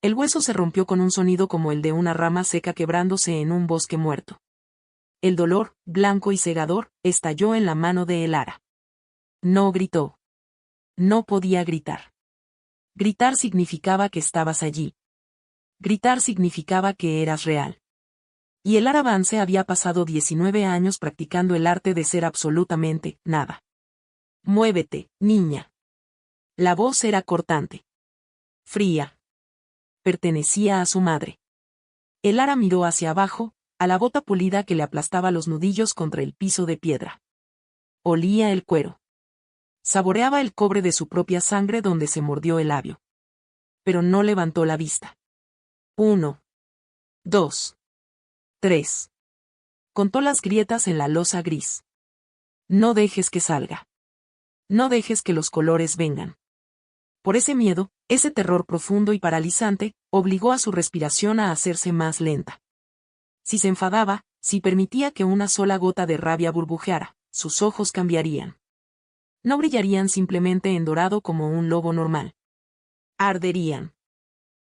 El hueso se rompió con un sonido como el de una rama seca quebrándose en un bosque muerto. El dolor, blanco y cegador, estalló en la mano de Elara. No gritó. No podía gritar. Gritar significaba que estabas allí. Gritar significaba que eras real. Y Elara Vance había pasado 19 años practicando el arte de ser absolutamente nada. Muévete, niña. La voz era cortante. Fría. Pertenecía a su madre. Elara miró hacia abajo, a la bota pulida que le aplastaba los nudillos contra el piso de piedra. Olía el cuero. Saboreaba el cobre de su propia sangre donde se mordió el labio. Pero no levantó la vista. 1, 2, 3. Contó las grietas en la losa gris. No dejes que salga. No dejes que los colores vengan. Por ese miedo, ese terror profundo y paralizante, obligó a su respiración a hacerse más lenta. Si se enfadaba, si permitía que una sola gota de rabia burbujeara, sus ojos cambiarían. No brillarían simplemente en dorado como un lobo normal. Arderían.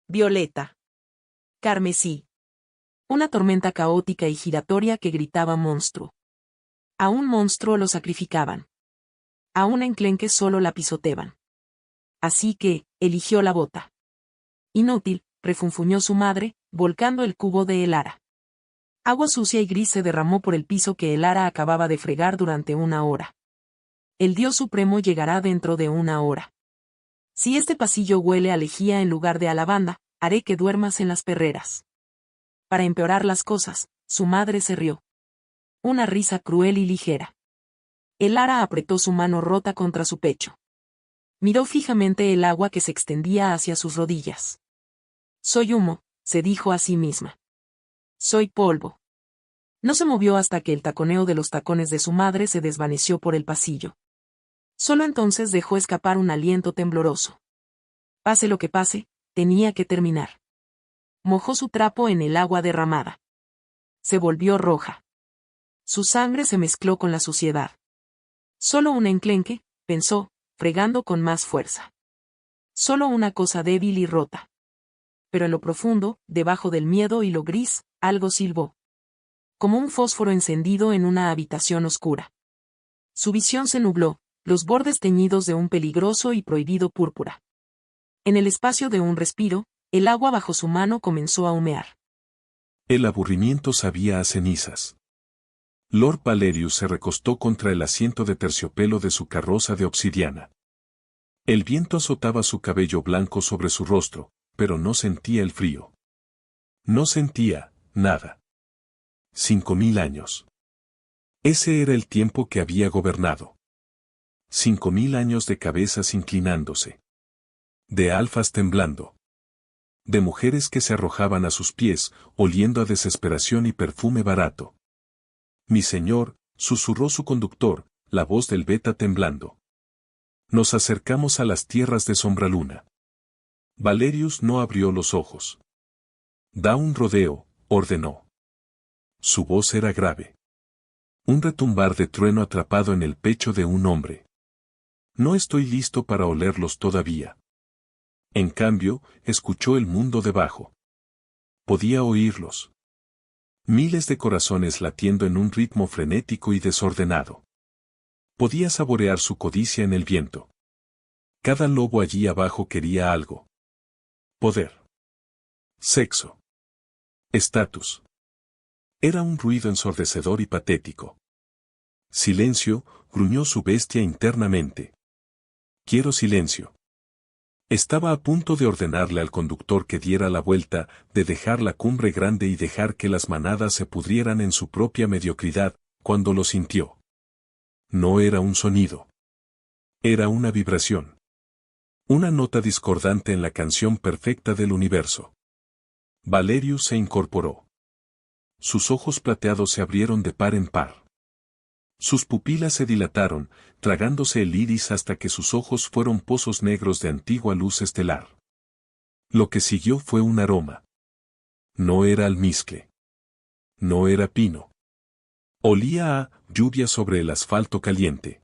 Violeta. Carmesí. Una tormenta caótica y giratoria que gritaba monstruo. A un monstruo lo sacrificaban. A un enclenque solo la pisoteaban. Así que, eligió la bota. Inútil, refunfuñó su madre, volcando el cubo de Elara. Agua sucia y gris se derramó por el piso que Elara acababa de fregar durante una hora. El Dios Supremo llegará dentro de una hora. Si este pasillo huele a lejía en lugar de a lavanda, haré que duermas en las perreras. Para empeorar las cosas, su madre se rió. Una risa cruel y ligera. Elara apretó su mano rota contra su pecho. Miró fijamente el agua que se extendía hacia sus rodillas. Soy humo, se dijo a sí misma. Soy polvo. No se movió hasta que el taconeo de los tacones de su madre se desvaneció por el pasillo. Solo entonces dejó escapar un aliento tembloroso. Pase lo que pase, tenía que terminar. Mojó su trapo en el agua derramada. Se volvió roja. Su sangre se mezcló con la suciedad. Solo un enclenque, pensó, fregando con más fuerza. Solo una cosa débil y rota. Pero en lo profundo, debajo del miedo y lo gris, algo silbó. Como un fósforo encendido en una habitación oscura. Su visión se nubló, los bordes teñidos de un peligroso y prohibido púrpura. En el espacio de un respiro, el agua bajo su mano comenzó a humear. El aburrimiento sabía a cenizas. Lord Valerius se recostó contra el asiento de terciopelo de su carroza de obsidiana. El viento azotaba su cabello blanco sobre su rostro, pero no sentía el frío. No sentía nada. 5000 años. Ese era el tiempo que había gobernado. 5000 años de cabezas inclinándose. De alfas temblando. De mujeres que se arrojaban a sus pies, oliendo a desesperación y perfume barato. Mi señor, susurró su conductor, la voz del beta temblando. Nos acercamos a las tierras de Sombraluna. Valerius no abrió los ojos. Da un rodeo, ordenó. Su voz era grave. Un retumbar de trueno atrapado en el pecho de un hombre. No estoy listo para olerlos todavía. En cambio, escuchó el mundo debajo. Podía oírlos. Miles de corazones latiendo en un ritmo frenético y desordenado. Podía saborear su codicia en el viento. Cada lobo allí abajo quería algo. Poder. Sexo. Estatus. Era un ruido ensordecedor y patético. Silencio, gruñó su bestia internamente. Quiero silencio. Estaba a punto de ordenarle al conductor que diera la vuelta, de dejar la cumbre grande y dejar que las manadas se pudrieran en su propia mediocridad, cuando lo sintió. No era un sonido. Era una vibración. Una nota discordante en la canción perfecta del universo. Valerius se incorporó. Sus ojos plateados se abrieron de par en par. Sus pupilas se dilataron, tragándose el iris hasta que sus ojos fueron pozos negros de antigua luz estelar. Lo que siguió fue un aroma. No era almizcle. No era pino. Olía a lluvia sobre el asfalto caliente.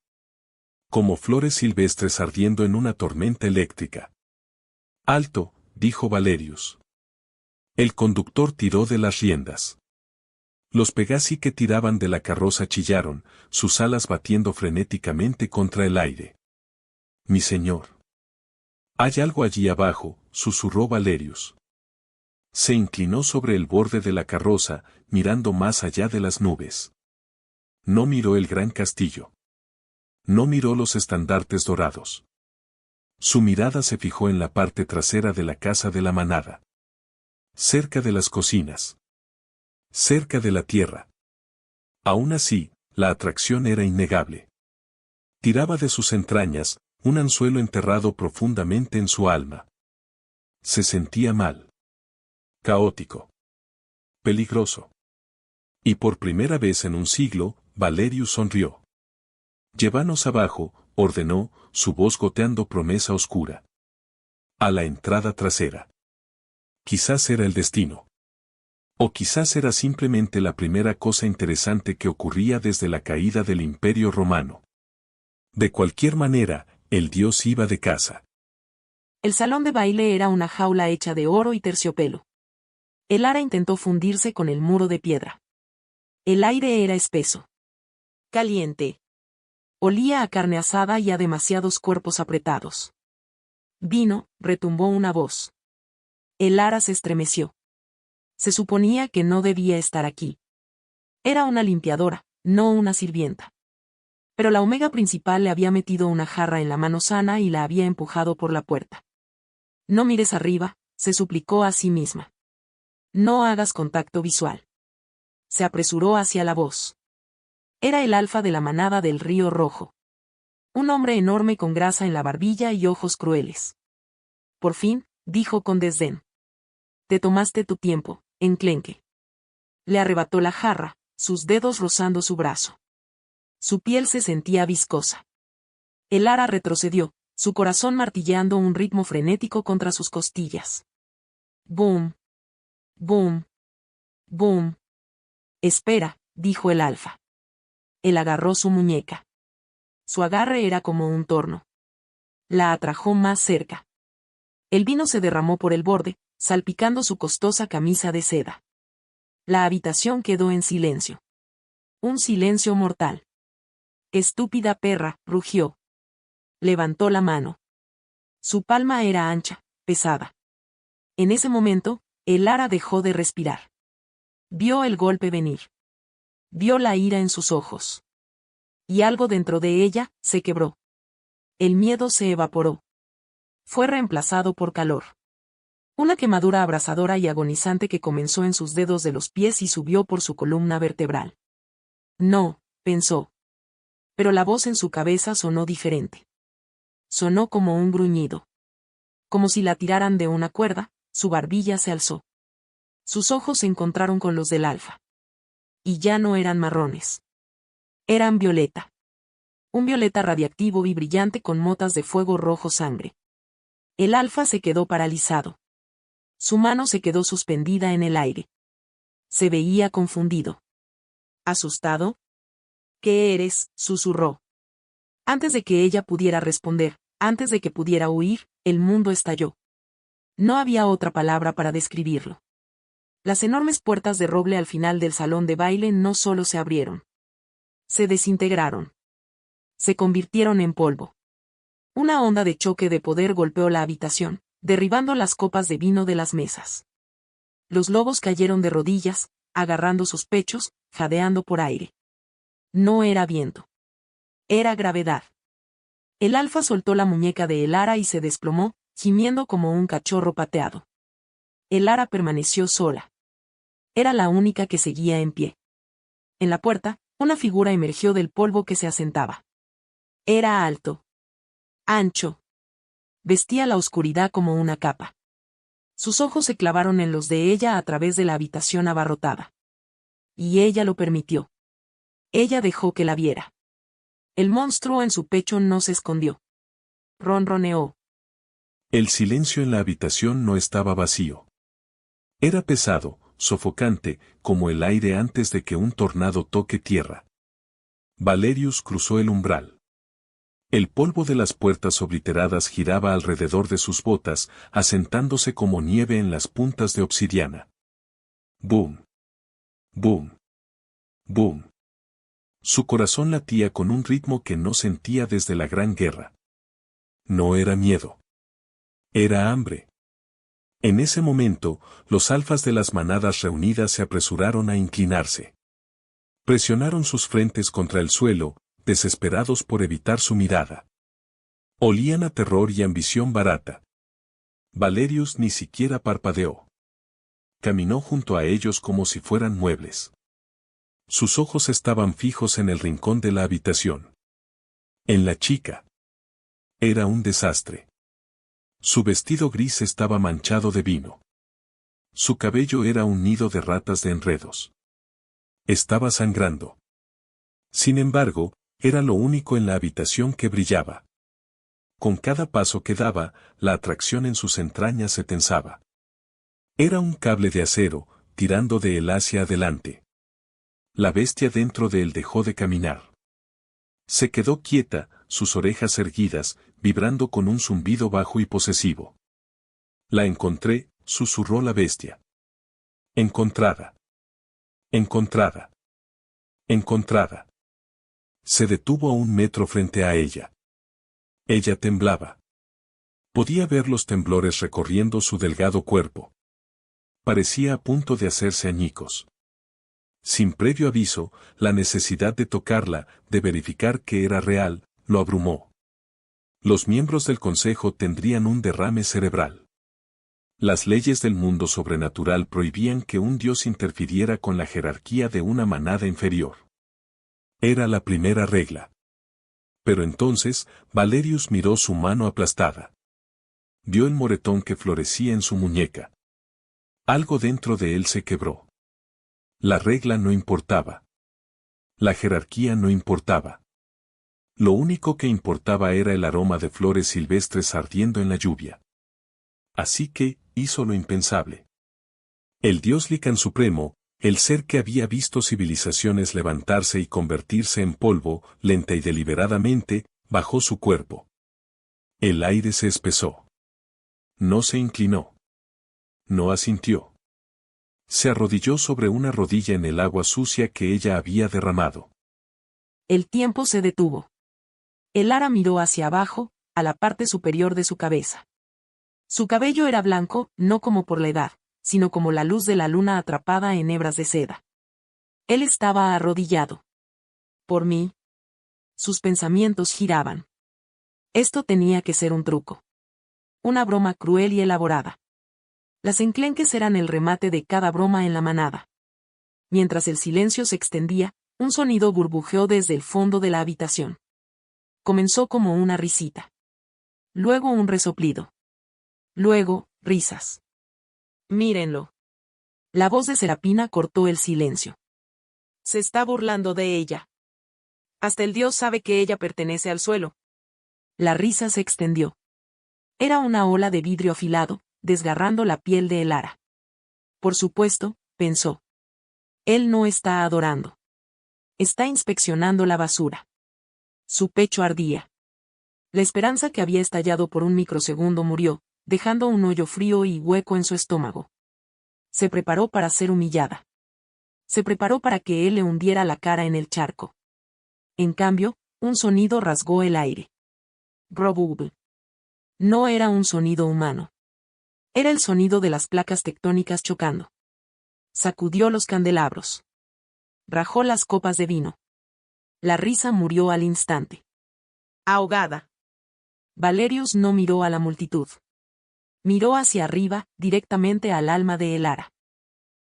Como flores silvestres ardiendo en una tormenta eléctrica. Alto, dijo Valerius. El conductor tiró de las riendas. Los Pegasi que tiraban de la carroza chillaron, sus alas batiendo frenéticamente contra el aire. Mi señor. Hay algo allí abajo, susurró Valerius. Se inclinó sobre el borde de la carroza, mirando más allá de las nubes. No miró el gran castillo. No miró los estandartes dorados. Su mirada se fijó en la parte trasera de la casa de la manada. Cerca de las cocinas. Cerca de la tierra. Aún así, la atracción era innegable. Tiraba de sus entrañas, un anzuelo enterrado profundamente en su alma. Se sentía mal. Caótico. Peligroso. Y por primera vez en un siglo, Valerius sonrió. Llévanos abajo, ordenó, su voz goteando promesa oscura. A la entrada trasera. Quizás era el destino. O quizás era simplemente la primera cosa interesante que ocurría desde la caída del Imperio Romano. De cualquier manera, el dios iba de caza. El salón de baile era una jaula hecha de oro y terciopelo. El ara intentó fundirse con el muro de piedra. El aire era espeso. Caliente. Olía a carne asada y a demasiados cuerpos apretados. Vino, retumbó una voz. El ara se estremeció. Se suponía que no debía estar aquí. Era una limpiadora, no una sirvienta. Pero la omega principal le había metido una jarra en la mano sana y la había empujado por la puerta. No mires arriba, se suplicó a sí misma. No hagas contacto visual. Se apresuró hacia la voz. Era el alfa de la manada del Río Rojo. Un hombre enorme con grasa en la barbilla y ojos crueles. Por fin, dijo con desdén. Te tomaste tu tiempo, enclenque. Le arrebató la jarra, sus dedos rozando su brazo. Su piel se sentía viscosa. El ara retrocedió, su corazón martilleando un ritmo frenético contra sus costillas. Boom. Boom. Boom. Espera, dijo el alfa. Él agarró su muñeca. Su agarre era como un torno. La atrajo más cerca. El vino se derramó por el borde, salpicando su costosa camisa de seda. La habitación quedó en silencio. Un silencio mortal. Estúpida perra, rugió. Levantó la mano. Su palma era ancha, pesada. En ese momento, el ara dejó de respirar. Vio el golpe venir. Vio la ira en sus ojos. Y algo dentro de ella se quebró. El miedo se evaporó. Fue reemplazado por calor. Una quemadura abrasadora y agonizante que comenzó en sus dedos de los pies y subió por su columna vertebral. No, pensó. Pero la voz en su cabeza sonó diferente. Sonó como un gruñido. Como si la tiraran de una cuerda, su barbilla se alzó. Sus ojos se encontraron con los del alfa. Y ya no eran marrones. Eran violeta. Un violeta radiactivo y brillante con motas de fuego rojo sangre. El alfa se quedó paralizado. Su mano se quedó suspendida en el aire. Se veía confundido. ¿Asustado? ¿Qué eres?, susurró. Antes de que ella pudiera responder, antes de que pudiera huir, el mundo estalló. No había otra palabra para describirlo. Las enormes puertas de roble al final del salón de baile no solo se abrieron. Se desintegraron. Se convirtieron en polvo. Una onda de choque de poder golpeó la habitación, derribando las copas de vino de las mesas. Los lobos cayeron de rodillas, agarrando sus pechos, jadeando por aire. No era viento. Era gravedad. El alfa soltó la muñeca de el ara y se desplomó, gimiendo como un cachorro pateado. El ara permaneció sola. Era la única que seguía en pie. En la puerta, una figura emergió del polvo que se asentaba. Era alto. Ancho. Vestía la oscuridad como una capa. Sus ojos se clavaron en los de ella a través de la habitación abarrotada. Y ella lo permitió. Ella dejó que la viera. El monstruo en su pecho no se escondió. Ronroneó. El silencio en la habitación no estaba vacío. Era pesado, sofocante, como el aire antes de que un tornado toque tierra. Valerius cruzó el umbral. El polvo de las puertas obliteradas giraba alrededor de sus botas, asentándose como nieve en las puntas de obsidiana. ¡Boom! ¡Boom! ¡Boom! Su corazón latía con un ritmo que no sentía desde la Gran Guerra. No era miedo. Era hambre. En ese momento, los alfas de las manadas reunidas se apresuraron a inclinarse. Presionaron sus frentes contra el suelo, desesperados por evitar su mirada. Olían a terror y ambición barata. Valerius ni siquiera parpadeó. Caminó junto a ellos como si fueran muebles. Sus ojos estaban fijos en el rincón de la habitación. En la chica. Era un desastre. Su vestido gris estaba manchado de vino. Su cabello era un nido de ratas de enredos. Estaba sangrando. Sin embargo, era lo único en la habitación que brillaba. Con cada paso que daba, la atracción en sus entrañas se tensaba. Era un cable de acero, tirando de él hacia adelante. La bestia dentro de él dejó de caminar. Se quedó quieta, sus orejas erguidas, vibrando con un zumbido bajo y posesivo. La encontré, susurró la bestia. Encontrada. Encontrada. Encontrada. Se detuvo a 1 metro frente a ella. Ella temblaba. Podía ver los temblores recorriendo su delgado cuerpo. Parecía a punto de hacerse añicos. Sin previo aviso, la necesidad de tocarla, de verificar que era real, lo abrumó. Los miembros del consejo tendrían un derrame cerebral. Las leyes del mundo sobrenatural prohibían que un dios interfiriera con la jerarquía de una manada inferior. Era la primera regla. Pero entonces, Valerius miró su mano aplastada. Vio el moretón que florecía en su muñeca. Algo dentro de él se quebró. La regla no importaba. La jerarquía no importaba. Lo único que importaba era el aroma de flores silvestres ardiendo en la lluvia. Así que, hizo lo impensable. El dios Lican Supremo, el ser que había visto civilizaciones levantarse y convertirse en polvo, lenta y deliberadamente, bajó su cuerpo. El aire se espesó. No se inclinó. No asintió. Se arrodilló sobre una rodilla en el agua sucia que ella había derramado. El tiempo se detuvo. Elara miró hacia abajo, a la parte superior de su cabeza. Su cabello era blanco, no como por la edad, sino como la luz de la luna atrapada en hebras de seda. Él estaba arrodillado. Por mí. Sus pensamientos giraban. Esto tenía que ser un truco. Una broma cruel y elaborada. Las enclenques eran el remate de cada broma en la manada. Mientras el silencio se extendía, un sonido burbujeó desde el fondo de la habitación. Comenzó como una risita. Luego un resoplido. Luego, risas. Mírenlo. La voz de Serapina cortó el silencio. Se está burlando de ella. Hasta el dios sabe que ella pertenece al suelo. La risa se extendió. Era una ola de vidrio afilado, desgarrando la piel de Elara. Por supuesto, pensó. Él no está adorando. Está inspeccionando la basura. Su pecho ardía. La esperanza que había estallado por un microsegundo murió, dejando un hoyo frío y hueco en su estómago. Se preparó para ser humillada. Se preparó para que él le hundiera la cara en el charco. En cambio, un sonido rasgó el aire. Brobub. No era un sonido humano. Era el sonido de las placas tectónicas chocando. Sacudió los candelabros. Rajó las copas de vino. La risa murió al instante. Ahogada. Valerius no miró a la multitud. Miró hacia arriba, directamente al alma de Elara.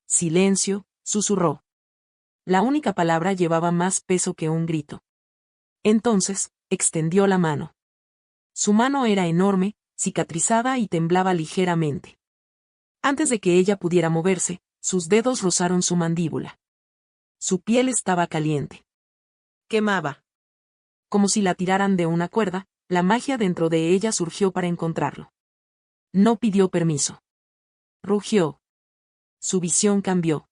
Silencio, susurró. La única palabra llevaba más peso que un grito. Entonces, extendió la mano. Su mano era enorme, cicatrizada y temblaba ligeramente. Antes de que ella pudiera moverse, sus dedos rozaron su mandíbula. Su piel estaba caliente. Quemaba. Como si la tiraran de una cuerda, la magia dentro de ella surgió para encontrarlo. No pidió permiso. Rugió. Su visión cambió.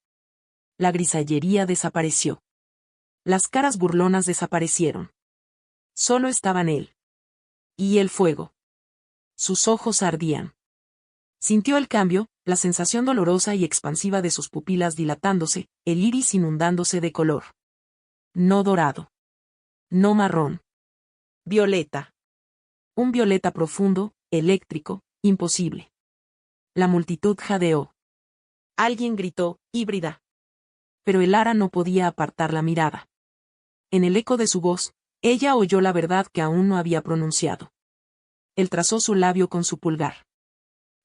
La grisallería desapareció. Las caras burlonas desaparecieron. Solo estaban él, Y el fuego. Sus ojos ardían. Sintió el cambio, la sensación dolorosa y expansiva de sus pupilas dilatándose, el iris inundándose de color. No dorado. No marrón. Violeta. Un violeta profundo, eléctrico, imposible. La multitud jadeó. Alguien gritó, híbrida. Pero Elara no podía apartar la mirada. En el eco de su voz, ella oyó la verdad que aún no había pronunciado. Él trazó su labio con su pulgar.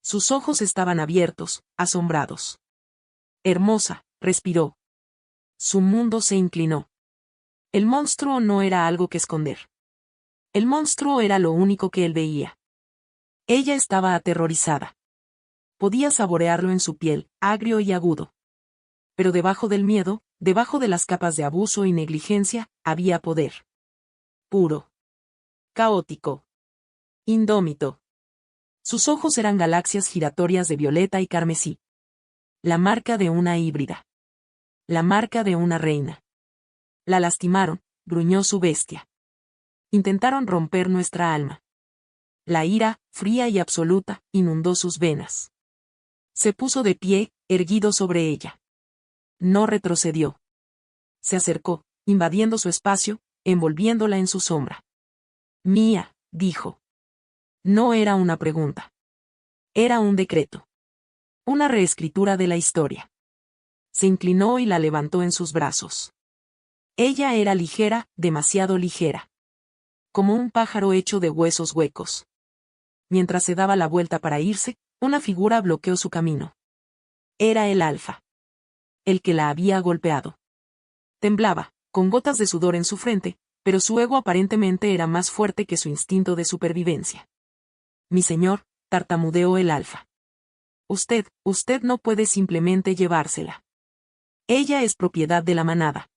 Sus ojos estaban abiertos, asombrados. Hermosa, respiró. Su mundo se inclinó. El monstruo no era algo que esconder. El monstruo era lo único que él veía. Ella estaba aterrorizada. Podía saborearlo en su piel, agrio y agudo. Pero debajo del miedo, debajo de las capas de abuso y negligencia, había poder. Puro. Caótico. Indómito. Sus ojos eran galaxias giratorias de violeta y carmesí. La marca de una híbrida. La marca de una reina. La lastimaron, gruñó su bestia. Intentaron romper nuestra alma. La ira, fría y absoluta, inundó sus venas. Se puso de pie, erguido sobre ella. No retrocedió. Se acercó, invadiendo su espacio, envolviéndola en su sombra. Mía, dijo. No era una pregunta. Era un decreto. Una reescritura de la historia. Se inclinó y la levantó en sus brazos. Ella era ligera, demasiado ligera. Como un pájaro hecho de huesos huecos. Mientras se daba la vuelta para irse, una figura bloqueó su camino. Era el alfa. El que la había golpeado. Temblaba, con gotas de sudor en su frente, pero su ego aparentemente era más fuerte que su instinto de supervivencia. Mi señor, tartamudeó el alfa. Usted no puede simplemente llevársela. Ella es propiedad de la manada.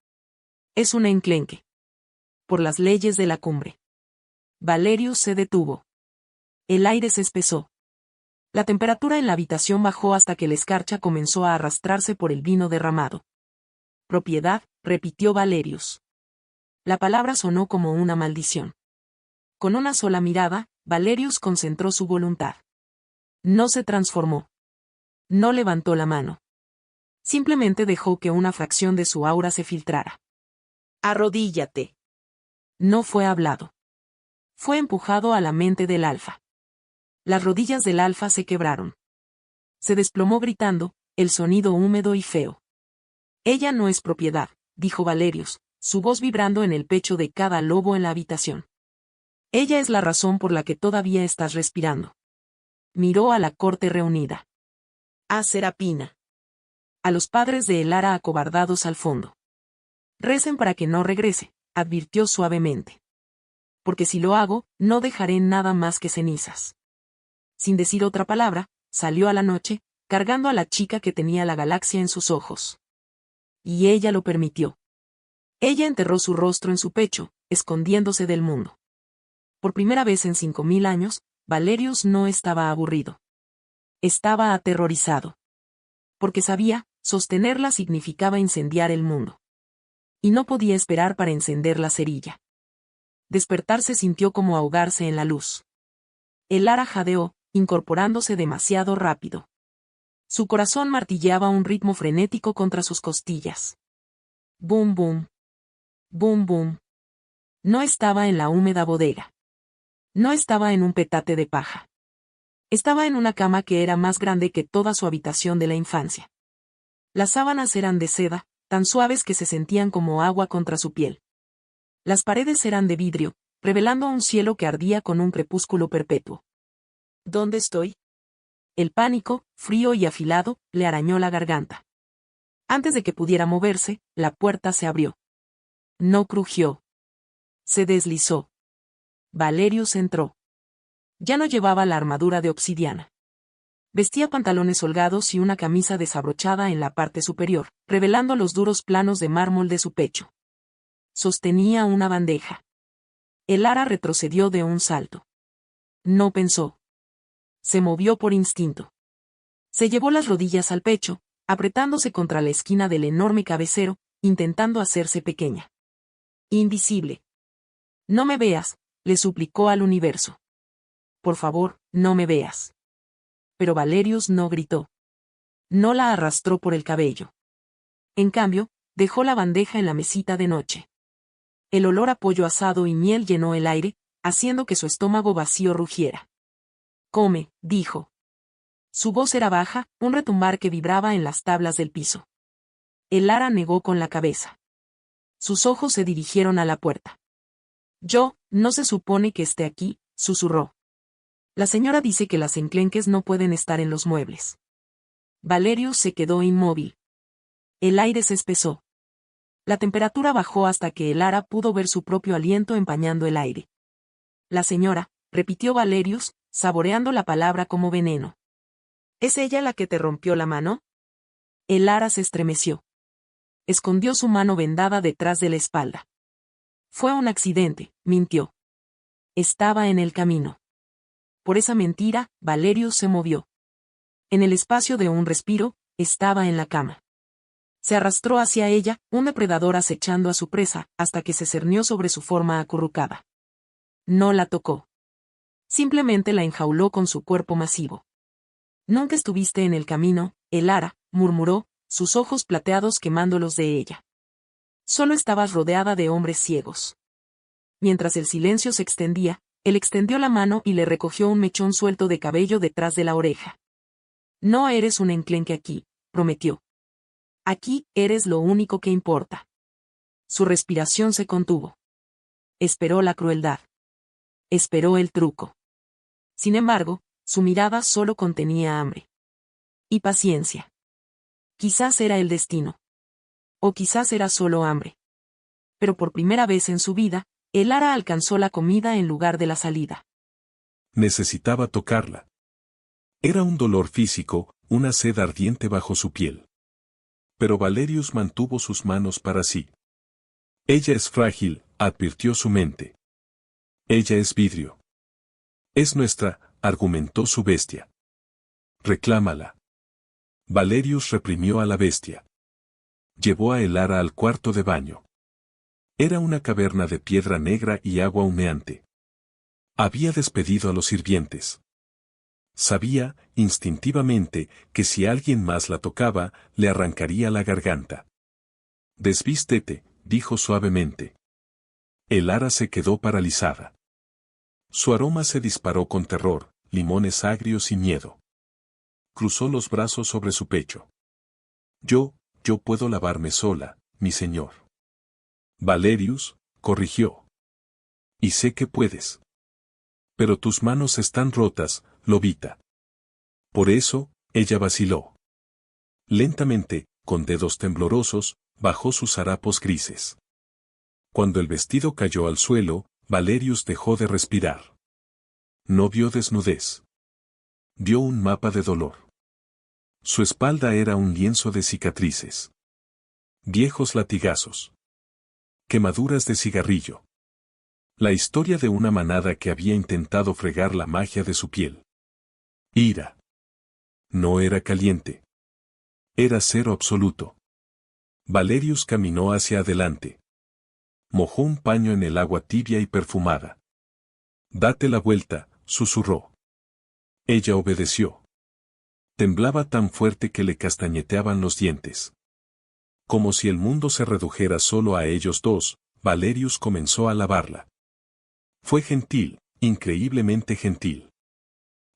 Es una enclenque. Por las leyes de la cumbre. Valerius se detuvo. El aire se espesó. La temperatura en la habitación bajó hasta que la escarcha comenzó a arrastrarse por el vino derramado. Propiedad, repitió Valerius. La palabra sonó como una maldición. Con una sola mirada, Valerius concentró su voluntad. No se transformó. No levantó la mano. Simplemente dejó que una fracción de su aura se filtrara. Arrodíllate. No fue hablado. Fue empujado a la mente del alfa. Las rodillas del alfa se quebraron. Se desplomó gritando, el sonido húmedo y feo. Ella no es propiedad, dijo Valerius, su voz vibrando en el pecho de cada lobo en la habitación. Ella es la razón por la que todavía estás respirando. Miró a la corte reunida. A Serapina. A los padres de Elara acobardados al fondo. Recen para que no regrese, advirtió suavemente. Porque si lo hago, no dejaré nada más que cenizas. Sin decir otra palabra, salió a la noche, cargando a la chica que tenía la galaxia en sus ojos. Y ella lo permitió. Ella enterró su rostro en su pecho, escondiéndose del mundo. Por primera vez en 5000 años, Valerius no estaba aburrido. Estaba aterrorizado. Porque sabía, sostenerla significaba incendiar el mundo. Y no podía esperar para encender la cerilla. Despertarse sintió como ahogarse en la luz. Elara jadeó, incorporándose demasiado rápido. Su corazón martilleaba un ritmo frenético contra sus costillas. Boom boom. Boom boom. No estaba en la húmeda bodega. No estaba en un petate de paja. Estaba en una cama que era más grande que toda su habitación de la infancia. Las sábanas eran de seda, tan suaves que se sentían como agua contra su piel. Las paredes eran de vidrio, revelando un cielo que ardía con un crepúsculo perpetuo. ¿Dónde estoy? El pánico, frío y afilado, le arañó la garganta. Antes de que pudiera moverse, la puerta se abrió. No crujió. Se deslizó. Valerius entró. Ya no llevaba la armadura de obsidiana. Vestía pantalones holgados y una camisa desabrochada en la parte superior, revelando los duros planos de mármol de su pecho. Sostenía una bandeja. Elara retrocedió de un salto. No pensó. Se movió por instinto. Se llevó las rodillas al pecho, apretándose contra la esquina del enorme cabecero, intentando hacerse pequeña. Invisible. No me veas, le suplicó al universo. por favor, no me veas. Pero Valerius no gritó. No la arrastró por el cabello. En cambio, dejó la bandeja en la mesita de noche. El olor a pollo asado y miel llenó el aire, haciendo que su estómago vacío rugiera. Come, dijo. Su voz era baja, un retumbar que vibraba en las tablas del piso. Elara negó con la cabeza. Sus ojos se dirigieron a la puerta. No se supone que esté aquí, susurró. La señora dice que las enclenques no pueden estar en los muebles. Valerius se quedó inmóvil. El aire se espesó. La temperatura bajó hasta que Elara pudo ver su propio aliento empañando el aire. La señora, repitió Valerius, saboreando la palabra como veneno. ¿Es ella la que te rompió la mano? Elara se estremeció. Escondió su mano vendada detrás de la espalda. Fue un accidente, mintió. Estaba en el camino. Por esa mentira, Valerius se movió. En el espacio de un respiro, estaba en la cama. Se arrastró hacia ella, un depredador acechando a su presa, hasta que se cernió sobre su forma acurrucada. No la tocó. Simplemente la enjauló con su cuerpo masivo. Nunca estuviste en el camino, Elara, murmuró, sus ojos plateados quemándolos de ella. Solo estabas rodeada de hombres ciegos. Mientras el silencio se extendía, él extendió la mano y le recogió un mechón suelto de cabello detrás de la oreja. No eres un enclenque aquí, prometió. Aquí, eres lo único que importa. Su respiración se contuvo. Esperó la crueldad. Esperó el truco. Sin embargo, su mirada solo contenía hambre. Y paciencia. Quizás era el destino. O quizás era solo hambre. Pero por primera vez en su vida, Elara alcanzó la comida en lugar de la salida. Necesitaba tocarla. Era un dolor físico, una sed ardiente bajo su piel. Pero Valerius mantuvo sus manos para sí. Ella es frágil, advirtió su mente. Ella es vidrio. Es nuestra, argumentó su bestia. Reclámala. Valerius reprimió a la bestia. Llevó a Elara al cuarto de baño. Era una caverna de piedra negra y agua humeante. Había despedido a los sirvientes. Sabía, instintivamente, que si alguien más la tocaba, le arrancaría la garganta. Desvístete, dijo suavemente. Elara se quedó paralizada. Su aroma se disparó con terror, limones agrios y miedo. Cruzó los brazos sobre su pecho. Yo puedo lavarme sola, mi señor. Valerius, corrigió. Y sé que puedes. Pero tus manos están rotas, lobita. Por eso, ella vaciló. Lentamente, con dedos temblorosos, bajó sus harapos grises. Cuando el vestido cayó al suelo, Valerius dejó de respirar. No vio desnudez. Vio un mapa de dolor. Su espalda era un lienzo de cicatrices. Viejos latigazos. Quemaduras de cigarrillo. La historia de una manada que había intentado fregar la magia de su piel. Ira. No era caliente. Era cero absoluto. Valerius caminó hacia adelante. Mojó un paño en el agua tibia y perfumada. Date la vuelta, susurró. Ella obedeció. Temblaba tan fuerte que le castañeteaban los dientes. Como si el mundo se redujera solo a ellos dos, Valerius comenzó a lavarla. Fue gentil, increíblemente gentil.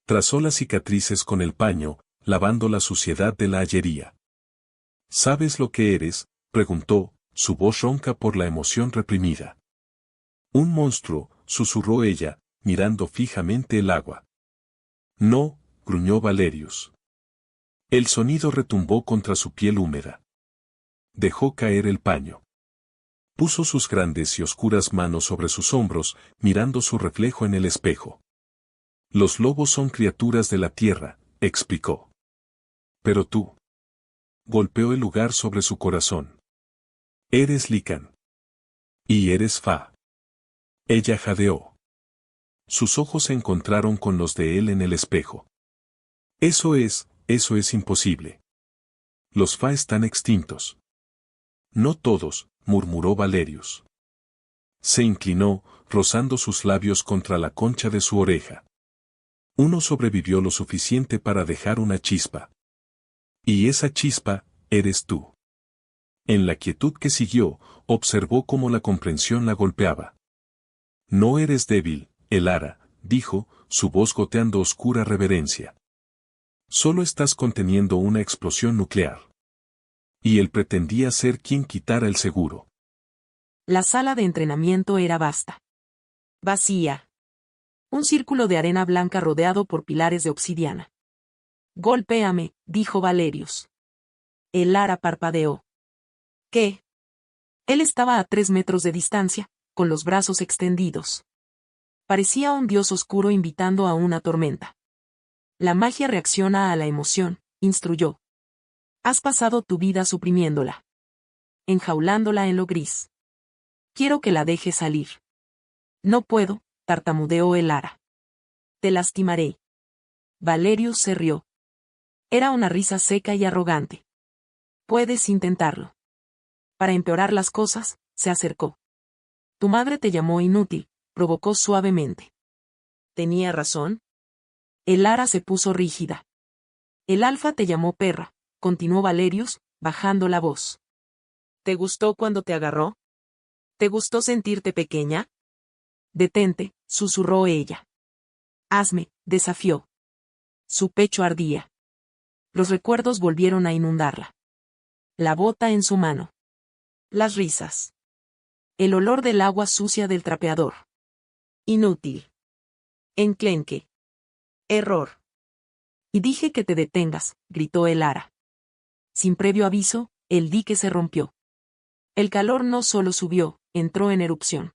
Trazó las cicatrices con el paño, lavando la suciedad de la ayería. ¿Sabes lo que eres?, preguntó, su voz ronca por la emoción reprimida. Un monstruo, susurró ella, mirando fijamente el agua. No, gruñó Valerius. El sonido retumbó contra su piel húmeda. Dejó caer el paño. Puso sus grandes y oscuras manos sobre sus hombros, mirando su reflejo en el espejo. Los lobos son criaturas de la tierra, explicó. Pero tú. Golpeó el lugar sobre su corazón. Eres Lican. Y eres Fa. Ella jadeó. Sus ojos se encontraron con los de él en el espejo. Eso es imposible. Los Fa están extintos. No todos, murmuró Valerius. Se inclinó, rozando sus labios contra la concha de su oreja. Uno sobrevivió lo suficiente para dejar una chispa. Y esa chispa, eres tú. En la quietud que siguió, observó cómo la comprensión la golpeaba. No eres débil, Elara, dijo, su voz goteando oscura reverencia. Solo estás conteniendo una explosión nuclear. Y él pretendía ser quien quitara el seguro. La sala de entrenamiento era vasta. Vacía. Un círculo de arena blanca rodeado por pilares de obsidiana. Golpéame, dijo Valerius. Elara parpadeó. ¿Qué? Él estaba a 3 metros de distancia, con los brazos extendidos. Parecía un dios oscuro invitando a una tormenta. La magia reacciona a la emoción, instruyó. Has pasado tu vida suprimiéndola. Enjaulándola en lo gris. Quiero que la dejes salir. No puedo, tartamudeó Elara. Te lastimaré. Valerius se rió. Era una risa seca y arrogante. Puedes intentarlo. Para empeorar las cosas, se acercó. Tu madre te llamó inútil, provocó suavemente. ¿Tenía razón? Elara se puso rígida. El alfa te llamó perra, continuó Valerius, bajando la voz. ¿Te gustó cuando te agarró? ¿Te gustó sentirte pequeña? Detente, susurró ella. Hazme, desafió. Su pecho ardía. Los recuerdos volvieron a inundarla. La bota en su mano. Las risas. El olor del agua sucia del trapeador. Inútil. Enclenque. Error. Y dije que te detengas, gritó Elara. Sin previo aviso, el dique se rompió. El calor no solo subió, entró en erupción.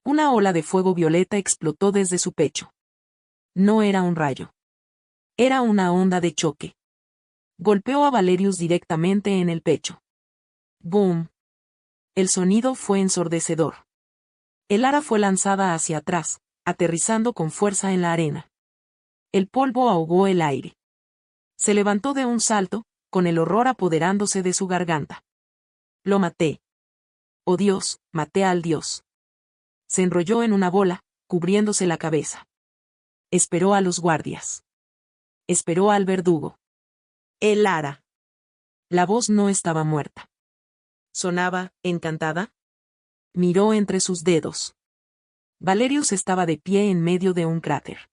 Una ola de fuego violeta explotó desde su pecho. No era un rayo. Era una onda de choque. Golpeó a Valerius directamente en el pecho. ¡Boom! El sonido fue ensordecedor. Elara fue lanzada hacia atrás, aterrizando con fuerza en la arena. El polvo ahogó el aire. Se levantó de un salto, con el horror apoderándose de su garganta. Lo maté. Oh Dios, maté al dios. Se enrolló en una bola, cubriéndose la cabeza. Esperó a los guardias. Esperó al verdugo. Elara. La voz no estaba muerta. ¿Sonaba, encantada? Miró entre sus dedos. Valerius estaba de pie en medio de un cráter.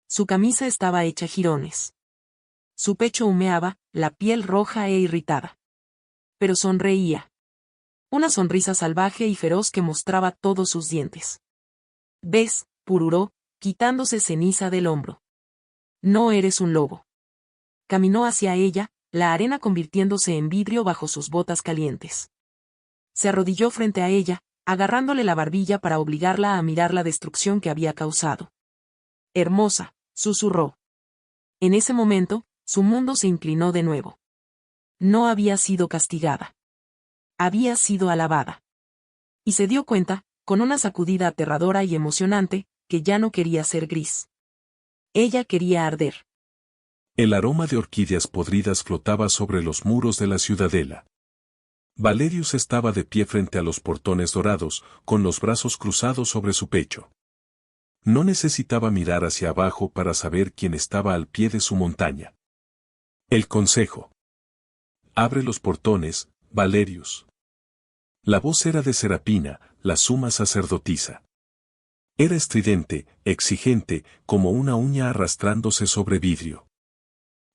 Su camisa estaba hecha jirones. Su pecho humeaba, la piel roja e irritada. Pero sonreía. Una sonrisa salvaje y feroz que mostraba todos sus dientes. ¿Ves? Pururó, quitándose ceniza del hombro. No eres un lobo. Caminó hacia ella, la arena convirtiéndose en vidrio bajo sus botas calientes. Se arrodilló frente a ella, agarrándole la barbilla para obligarla a mirar la destrucción que había causado. Hermosa, susurró. En ese momento, su mundo se inclinó de nuevo. No había sido castigada. Había sido alabada. Y se dio cuenta, con una sacudida aterradora y emocionante, que ya no quería ser gris. Ella quería arder. El aroma de orquídeas podridas flotaba sobre los muros de la ciudadela. Valerius estaba de pie frente a los portones dorados, con los brazos cruzados sobre su pecho. No necesitaba mirar hacia abajo para saber quién estaba al pie de su montaña. El consejo. Abre los portones, Valerius. La voz era de Serapina, la suma sacerdotisa. Era estridente, exigente, como una uña arrastrándose sobre vidrio.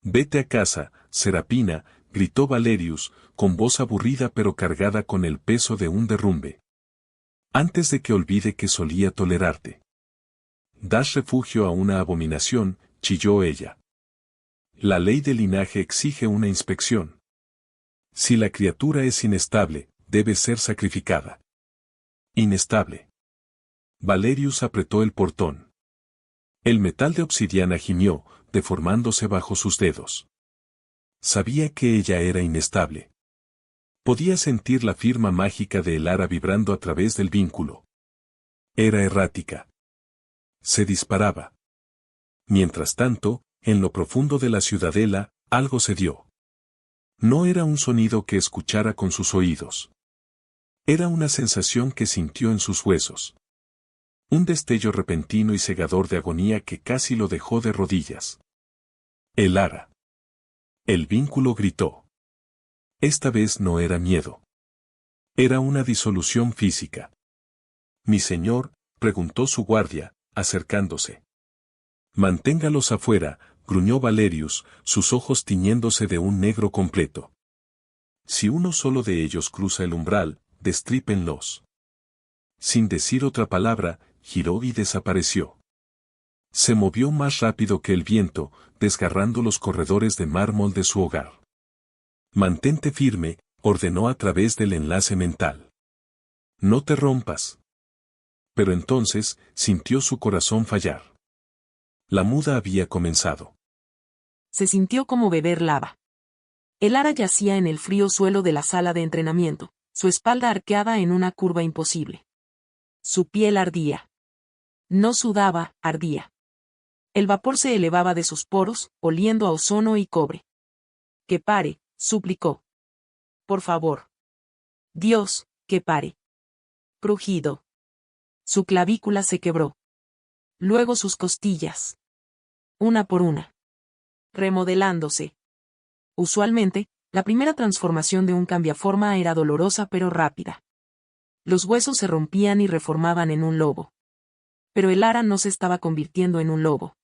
Vete a casa, Serapina, gritó Valerius, con voz aburrida pero cargada con el peso de un derrumbe. Antes de que olvide que solía tolerarte. Das refugio a una abominación, chilló ella. La ley del linaje exige una inspección. Si la criatura es inestable, debe ser sacrificada. Inestable. Valerius apretó el portón. El metal de obsidiana gimió, deformándose bajo sus dedos. Sabía que ella era inestable. Podía sentir la firma mágica de Elara vibrando a través del vínculo. Era errática. Se disparaba. Mientras tanto, en lo profundo de la ciudadela, algo se dio. No era un sonido que escuchara con sus oídos. Era una sensación que sintió en sus huesos. Un destello repentino y cegador de agonía que casi lo dejó de rodillas. Elara. El vínculo gritó. Esta vez no era miedo. Era una disolución física. Mi señor, preguntó su guardia, acercándose. Manténgalos afuera, gruñó Valerius, sus ojos tiñéndose de un negro completo. Si uno solo de ellos cruza el umbral, destrípenlos. Sin decir otra palabra, giró y desapareció. Se movió más rápido que el viento, desgarrando los corredores de mármol de su hogar. Mantente firme, ordenó a través del enlace mental. No te rompas. Pero entonces, sintió su corazón fallar. La muda había comenzado. Se sintió como beber lava. Elara yacía en el frío suelo de la sala de entrenamiento, su espalda arqueada en una curva imposible. Su piel ardía. No sudaba, ardía. El vapor se elevaba de sus poros, oliendo a ozono y cobre. Que pare, suplicó. Por favor. Dios, que pare. Crujido. Su clavícula se quebró. Luego sus costillas. Una por una. Remodelándose. Usualmente, la primera transformación de un cambiaforma era dolorosa pero rápida. Los huesos se rompían y reformaban en un lobo. Pero Elara no se estaba convirtiendo en un lobo.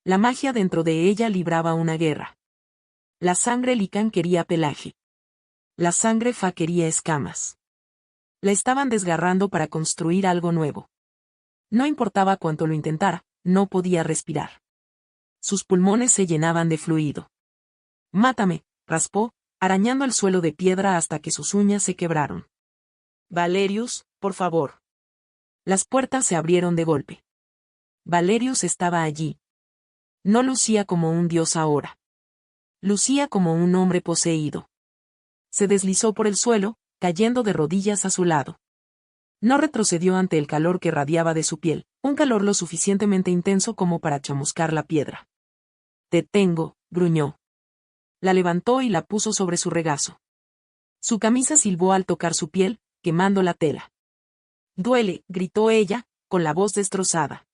La magia dentro de ella libraba una guerra. La sangre Lican quería pelaje. La sangre Fa quería escamas. La estaban desgarrando para construir algo nuevo. No importaba cuánto lo intentara, no podía respirar. Sus pulmones se llenaban de fluido. Mátame, raspó, arañando el suelo de piedra hasta que sus uñas se quebraron. Valerius, por favor. Las puertas se abrieron de golpe. Valerius estaba allí. No lucía como un dios ahora. Lucía como un hombre poseído. Se deslizó por el suelo, cayendo de rodillas a su lado. No retrocedió ante el calor que radiaba de su piel, un calor lo suficientemente intenso como para chamuscar la piedra. Te tengo, gruñó. La levantó y la puso sobre su regazo. Su camisa silbó al tocar su piel, quemando la tela. Duele, gritó ella, con la voz destrozada.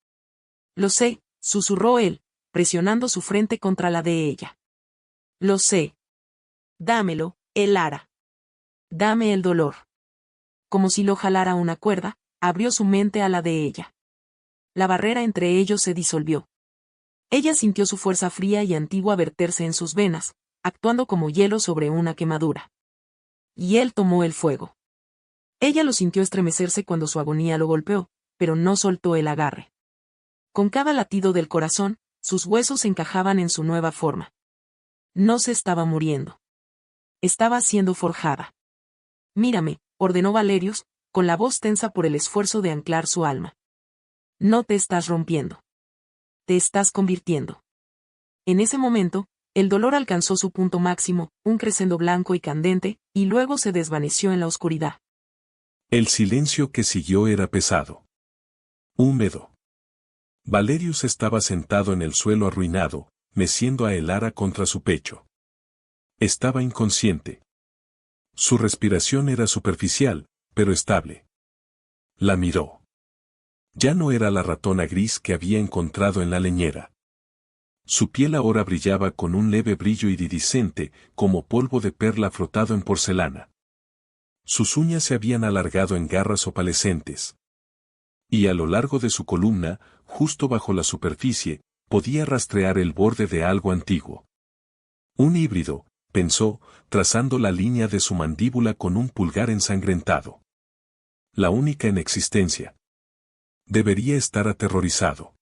Lo sé, susurró él, presionando su frente contra la de ella. Lo sé. Dámelo, Elara. Dame el dolor. Como si lo jalara una cuerda, abrió su mente a la de ella. La barrera entre ellos se disolvió. Ella sintió su fuerza fría y antigua verterse en sus venas, actuando como hielo sobre una quemadura. Y él tomó el fuego. Ella lo sintió estremecerse cuando su agonía lo golpeó, pero no soltó el agarre. Con cada latido del corazón, sus huesos encajaban en su nueva forma. No se estaba muriendo. Estaba siendo forjada. Mírame, ordenó Valerius, con la voz tensa por el esfuerzo de anclar su alma. No te estás rompiendo. Te estás convirtiendo. En ese momento, el dolor alcanzó su punto máximo, un crescendo blanco y candente, y luego se desvaneció en la oscuridad. El silencio que siguió era pesado. Húmedo. Valerius estaba sentado en el suelo arruinado, meciendo a Elara contra su pecho. Estaba inconsciente. Su respiración era superficial, pero estable. La miró. Ya no era la ratona gris que había encontrado en la leñera. Su piel ahora brillaba con un leve brillo iridiscente, como polvo de perla frotado en porcelana. Sus uñas se habían alargado en garras opalescentes. Y a lo largo de su columna, justo bajo la superficie, podía rastrear el borde de algo antiguo. Un híbrido, pensó, trazando la línea de su mandíbula con un pulgar ensangrentado. La única en existencia. Debería estar aterrorizado.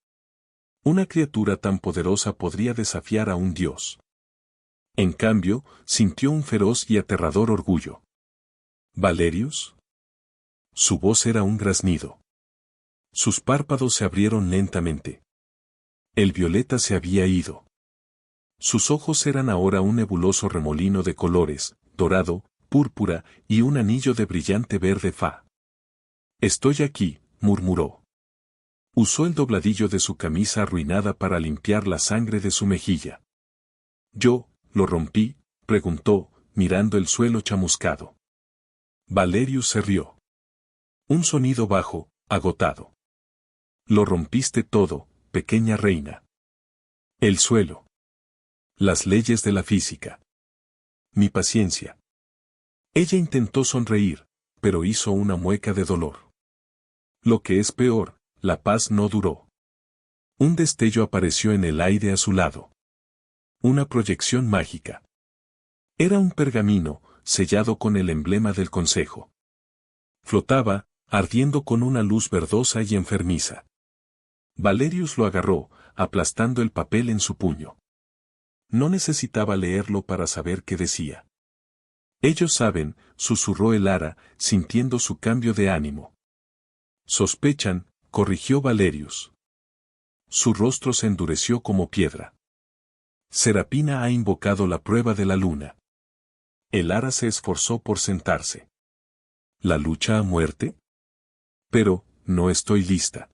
Una criatura tan poderosa podría desafiar a un dios. En cambio, sintió un feroz y aterrador orgullo. ¿Valerius? Su voz era un graznido. Sus párpados se abrieron lentamente. El violeta se había ido. Sus ojos eran ahora un nebuloso remolino de colores, dorado, púrpura y un anillo de brillante verde fa. Estoy aquí, murmuró. Usó el dobladillo de su camisa arruinada para limpiar la sangre de su mejilla. ¿Yo, lo rompí?, preguntó, mirando el suelo chamuscado. Valerius se rió. Un sonido bajo, agotado. Lo rompiste todo, pequeña reina. El suelo. Las leyes de la física. Mi paciencia. Ella intentó sonreír, pero hizo una mueca de dolor. Lo que es peor, la paz no duró. Un destello apareció en el aire a su lado. Una proyección mágica. Era un pergamino, sellado con el emblema del consejo. Flotaba, ardiendo con una luz verdosa y enfermiza. Valerius lo agarró, aplastando el papel en su puño. No necesitaba leerlo para saber qué decía. Ellos saben, susurró Elara, sintiendo su cambio de ánimo. Sospechan, corrigió Valerius. Su rostro se endureció como piedra. Serapina ha invocado la prueba de la luna. Elara se esforzó por sentarse. ¿La lucha a muerte? Pero, no estoy lista.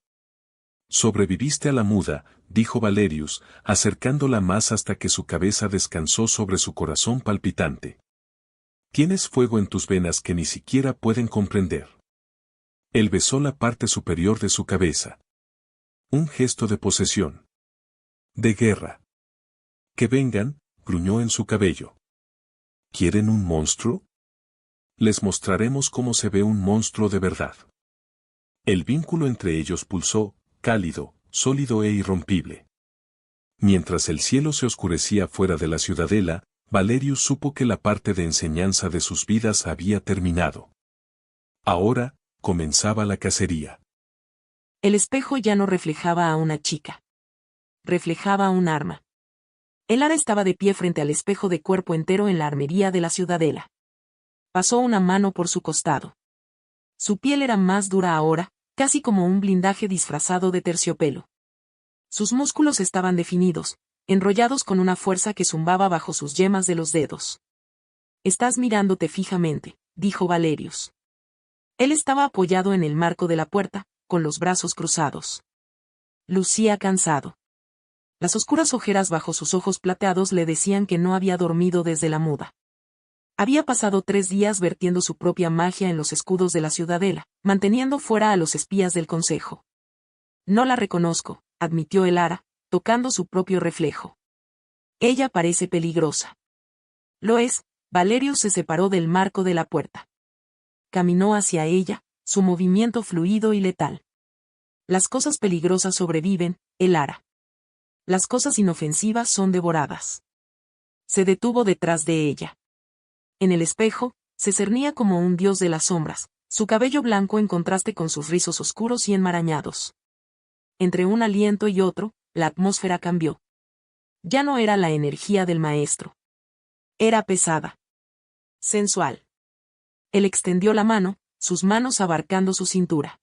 Sobreviviste a la muda, dijo Valerius, acercándola más hasta que su cabeza descansó sobre su corazón palpitante. Tienes fuego en tus venas que ni siquiera pueden comprender. Él besó la parte superior de su cabeza. Un gesto de posesión. De guerra. Que vengan, gruñó en su cabello. ¿Quieren un monstruo? Les mostraremos cómo se ve un monstruo de verdad. El vínculo entre ellos pulsó, cálido, sólido e irrompible. Mientras el cielo se oscurecía fuera de la ciudadela, Valerius supo que la parte de enseñanza de sus vidas había terminado. Ahora, comenzaba la cacería. El espejo ya no reflejaba a una chica. Reflejaba un arma. Elara estaba de pie frente al espejo de cuerpo entero en la armería de la ciudadela. Pasó una mano por su costado. Su piel era más dura ahora, casi como un blindaje disfrazado de terciopelo. Sus músculos estaban definidos, enrollados con una fuerza que zumbaba bajo sus yemas de los dedos. Estás mirándote fijamente, dijo Valerius. Él estaba apoyado en el marco de la puerta, con los brazos cruzados. Lucía cansado. Las oscuras ojeras bajo sus ojos plateados le decían que no había dormido desde la muda. Había pasado 3 días vertiendo su propia magia en los escudos de la ciudadela, manteniendo fuera a los espías del consejo. No la reconozco, admitió Elara, tocando su propio reflejo. Ella parece peligrosa. Lo es. Valerius se separó del marco de la puerta. Caminó hacia ella, su movimiento fluido y letal. Las cosas peligrosas sobreviven, Elara. Las cosas inofensivas son devoradas. Se detuvo detrás de ella. En el espejo, se cernía como un dios de las sombras, su cabello blanco en contraste con sus rizos oscuros y enmarañados. Entre un aliento y otro, la atmósfera cambió. Ya no era la energía del maestro. Era pesada. Sensual. Él extendió la mano, sus manos abarcando su cintura.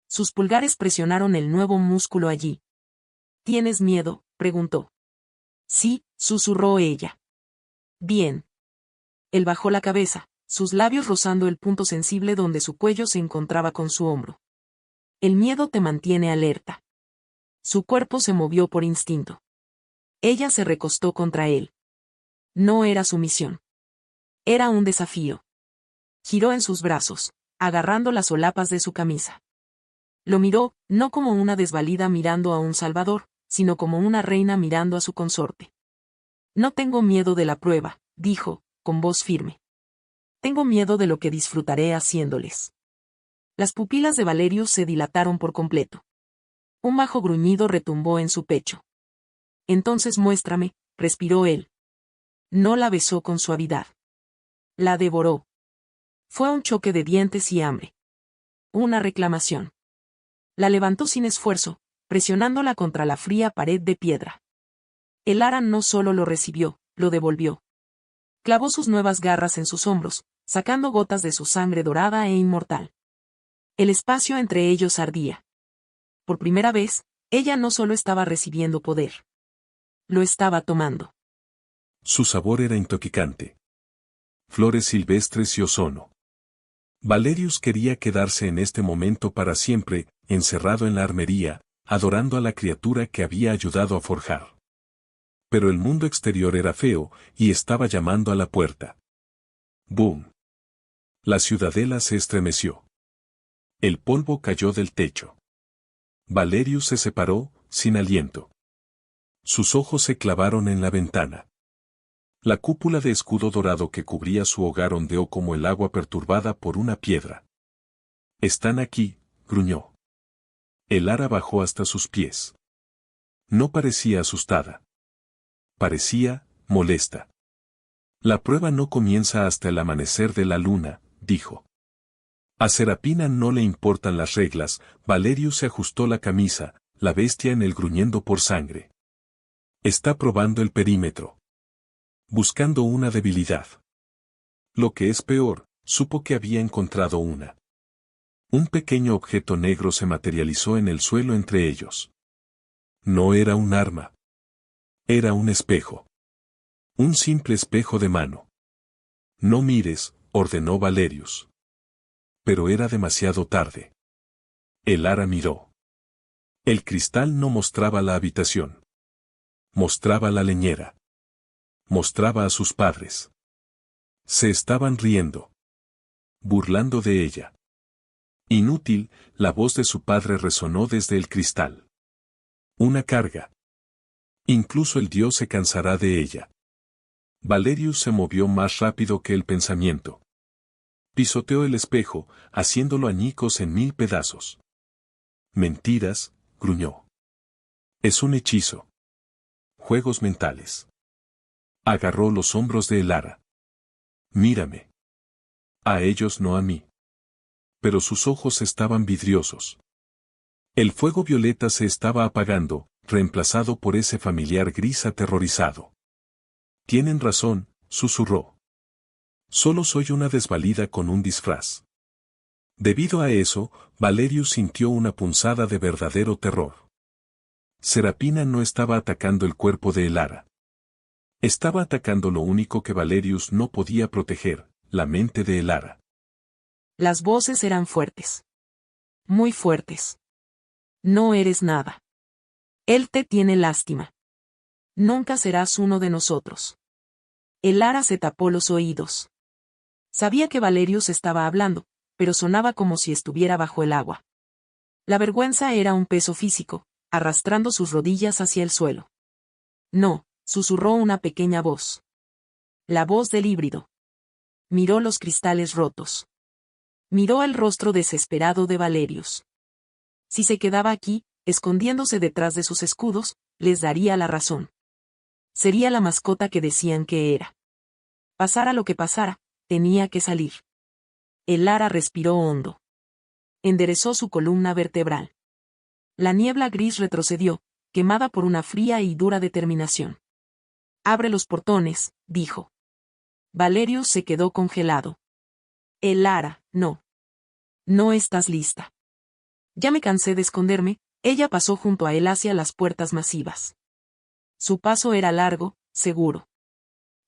Sus pulgares presionaron el nuevo músculo allí. ¿Tienes miedo?, preguntó. Sí, susurró ella. Bien. Él bajó la cabeza, sus labios rozando el punto sensible donde su cuello se encontraba con su hombro. El miedo te mantiene alerta. Su cuerpo se movió por instinto. Ella se recostó contra él. No era sumisión. Era un desafío. Giró en sus brazos, agarrando las solapas de su camisa. Lo miró, no como una desvalida mirando a un salvador, sino como una reina mirando a su consorte. No tengo miedo de la prueba, dijo, con voz firme. Tengo miedo de lo que disfrutaré haciéndoles. Las pupilas de Valerius se dilataron por completo. Un bajo gruñido retumbó en su pecho. Entonces muéstrame, respiró él. No la besó con suavidad. La devoró. Fue un choque de dientes y hambre. Una reclamación. La levantó sin esfuerzo, presionándola contra la fría pared de piedra. Elara no solo lo recibió, lo devolvió. Clavó sus nuevas garras en sus hombros, sacando gotas de su sangre dorada e inmortal. El espacio entre ellos ardía. Por primera vez, ella no solo estaba recibiendo poder. Lo estaba tomando. Su sabor era intoxicante. Flores silvestres y ozono. Valerius quería quedarse en este momento para siempre, encerrado en la armería, adorando a la criatura que había ayudado a forjar. Pero el mundo exterior era feo, y estaba llamando a la puerta. ¡Boom! La ciudadela se estremeció. El polvo cayó del techo. Valerius se separó, sin aliento. Sus ojos se clavaron en la ventana. La cúpula de escudo dorado que cubría su hogar ondeó como el agua perturbada por una piedra. «Están aquí», gruñó. Elara bajó hasta sus pies. No parecía asustada. Parecía molesta. «La prueba no comienza hasta el amanecer de la luna», dijo. A Serapina no le importan las reglas. Valerius se ajustó la camisa, la bestia en el gruñendo por sangre. Está probando el perímetro. Buscando una debilidad. Lo que es peor, supo que había encontrado una. Un pequeño objeto negro se materializó en el suelo entre ellos. No era un arma. Era un espejo. Un simple espejo de mano. «No mires», ordenó Valerius. Pero era demasiado tarde. Elara miró. El cristal no mostraba la habitación. Mostraba la leñera. Mostraba a sus padres. Se estaban riendo. Burlando de ella. Inútil, la voz de su padre resonó desde el cristal. Una carga. Incluso el dios se cansará de ella. Valerius se movió más rápido que el pensamiento. Pisoteó el espejo, haciéndolo añicos en 1000 pedazos. «Mentiras», gruñó. «Es un hechizo. Juegos mentales». Agarró los hombros de Elara. «Mírame». A ellos, no a mí. Pero sus ojos estaban vidriosos. El fuego violeta se estaba apagando, reemplazado por ese familiar gris aterrorizado. «Tienen razón», susurró. «Solo soy una desvalida con un disfraz». Debido a eso, Valerius sintió una punzada de verdadero terror. Serapina no estaba atacando el cuerpo de Elara. Estaba atacando lo único que Valerius no podía proteger, la mente de Elara. Las voces eran fuertes. Muy fuertes. «No eres nada. Él te tiene lástima. Nunca serás uno de nosotros». Elara se tapó los oídos. Sabía que Valerius estaba hablando, pero sonaba como si estuviera bajo el agua. La vergüenza era un peso físico, arrastrando sus rodillas hacia el suelo. «No», susurró una pequeña voz. La voz del híbrido. Miró los cristales rotos. Miró el rostro desesperado de Valerius. Si se quedaba aquí, escondiéndose detrás de sus escudos, les daría la razón. Sería la mascota que decían que era. Pasara lo que pasara, tenía que salir. Elara respiró hondo. Enderezó su columna vertebral. La niebla gris retrocedió, quemada por una fría y dura determinación. «Abre los portones», dijo. Valerius se quedó congelado. «Elara, no. No estás lista». «Ya me cansé de esconderme», ella pasó junto a él hacia las puertas masivas. Su paso era largo, seguro.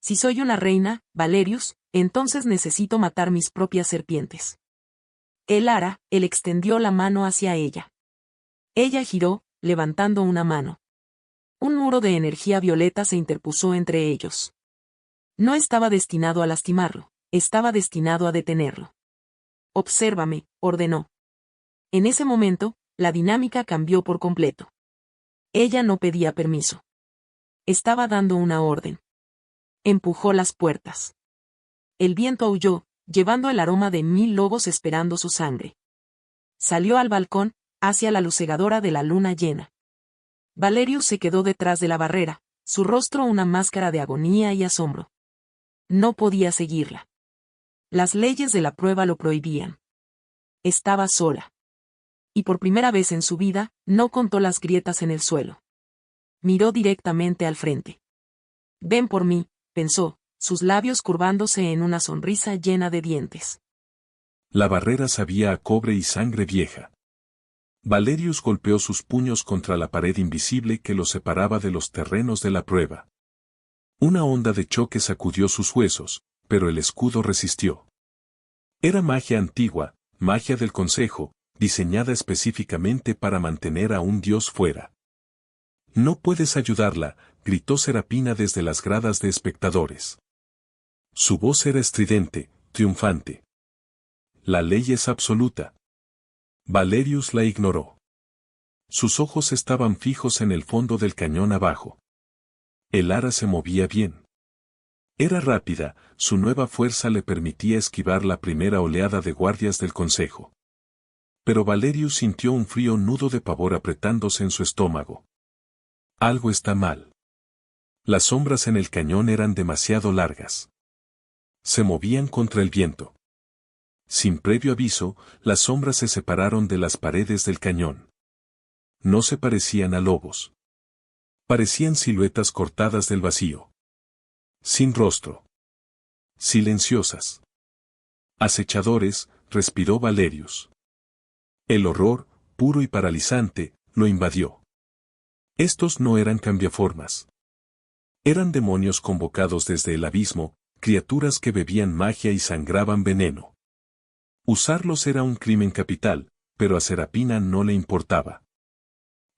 «Si soy una reina, Valerius, entonces necesito matar mis propias serpientes». Elara, él extendió la mano hacia ella. Ella giró, levantando una mano. Un muro de energía violeta se interpuso entre ellos. No estaba destinado a lastimarlo, estaba destinado a detenerlo. «Obsérvame», ordenó. En ese momento, la dinámica cambió por completo. Ella no pedía permiso. Estaba dando una orden. Empujó las puertas. El viento aulló, llevando el aroma de 1000 lobos esperando su sangre. Salió al balcón, hacia la lucegadora de la luna llena. Valerius se quedó detrás de la barrera, su rostro una máscara de agonía y asombro. No podía seguirla. Las leyes de la prueba lo prohibían. Estaba sola. Y por primera vez en su vida, no contó las grietas en el suelo. Miró directamente al frente. «Ven por mí», pensó, sus labios curvándose en una sonrisa llena de dientes. La barrera sabía a cobre y sangre vieja. Valerius golpeó sus puños contra la pared invisible que los separaba de los terrenos de la prueba. Una onda de choque sacudió sus huesos, pero el escudo resistió. Era magia antigua, magia del consejo, diseñada específicamente para mantener a un dios fuera. «No puedes ayudarla», gritó Serapina desde las gradas de espectadores. Su voz era estridente, triunfante. «La ley es absoluta». Valerius la ignoró. Sus ojos estaban fijos en el fondo del cañón abajo. El ara se movía bien. Era rápida, su nueva fuerza le permitía esquivar la primera oleada de guardias del consejo. Pero Valerius sintió un frío nudo de pavor apretándose en su estómago. Algo está mal. Las sombras en el cañón eran demasiado largas. Se movían contra el viento. Sin previo aviso, las sombras se separaron de las paredes del cañón. No se parecían a lobos. Parecían siluetas cortadas del vacío. Sin rostro. Silenciosas. Acechadores, respiró Valerius. El horror, puro y paralizante, lo invadió. Estos no eran cambiaformas. Eran demonios convocados desde el abismo, criaturas que bebían magia y sangraban veneno. Usarlos era un crimen capital, pero a Serapina no le importaba.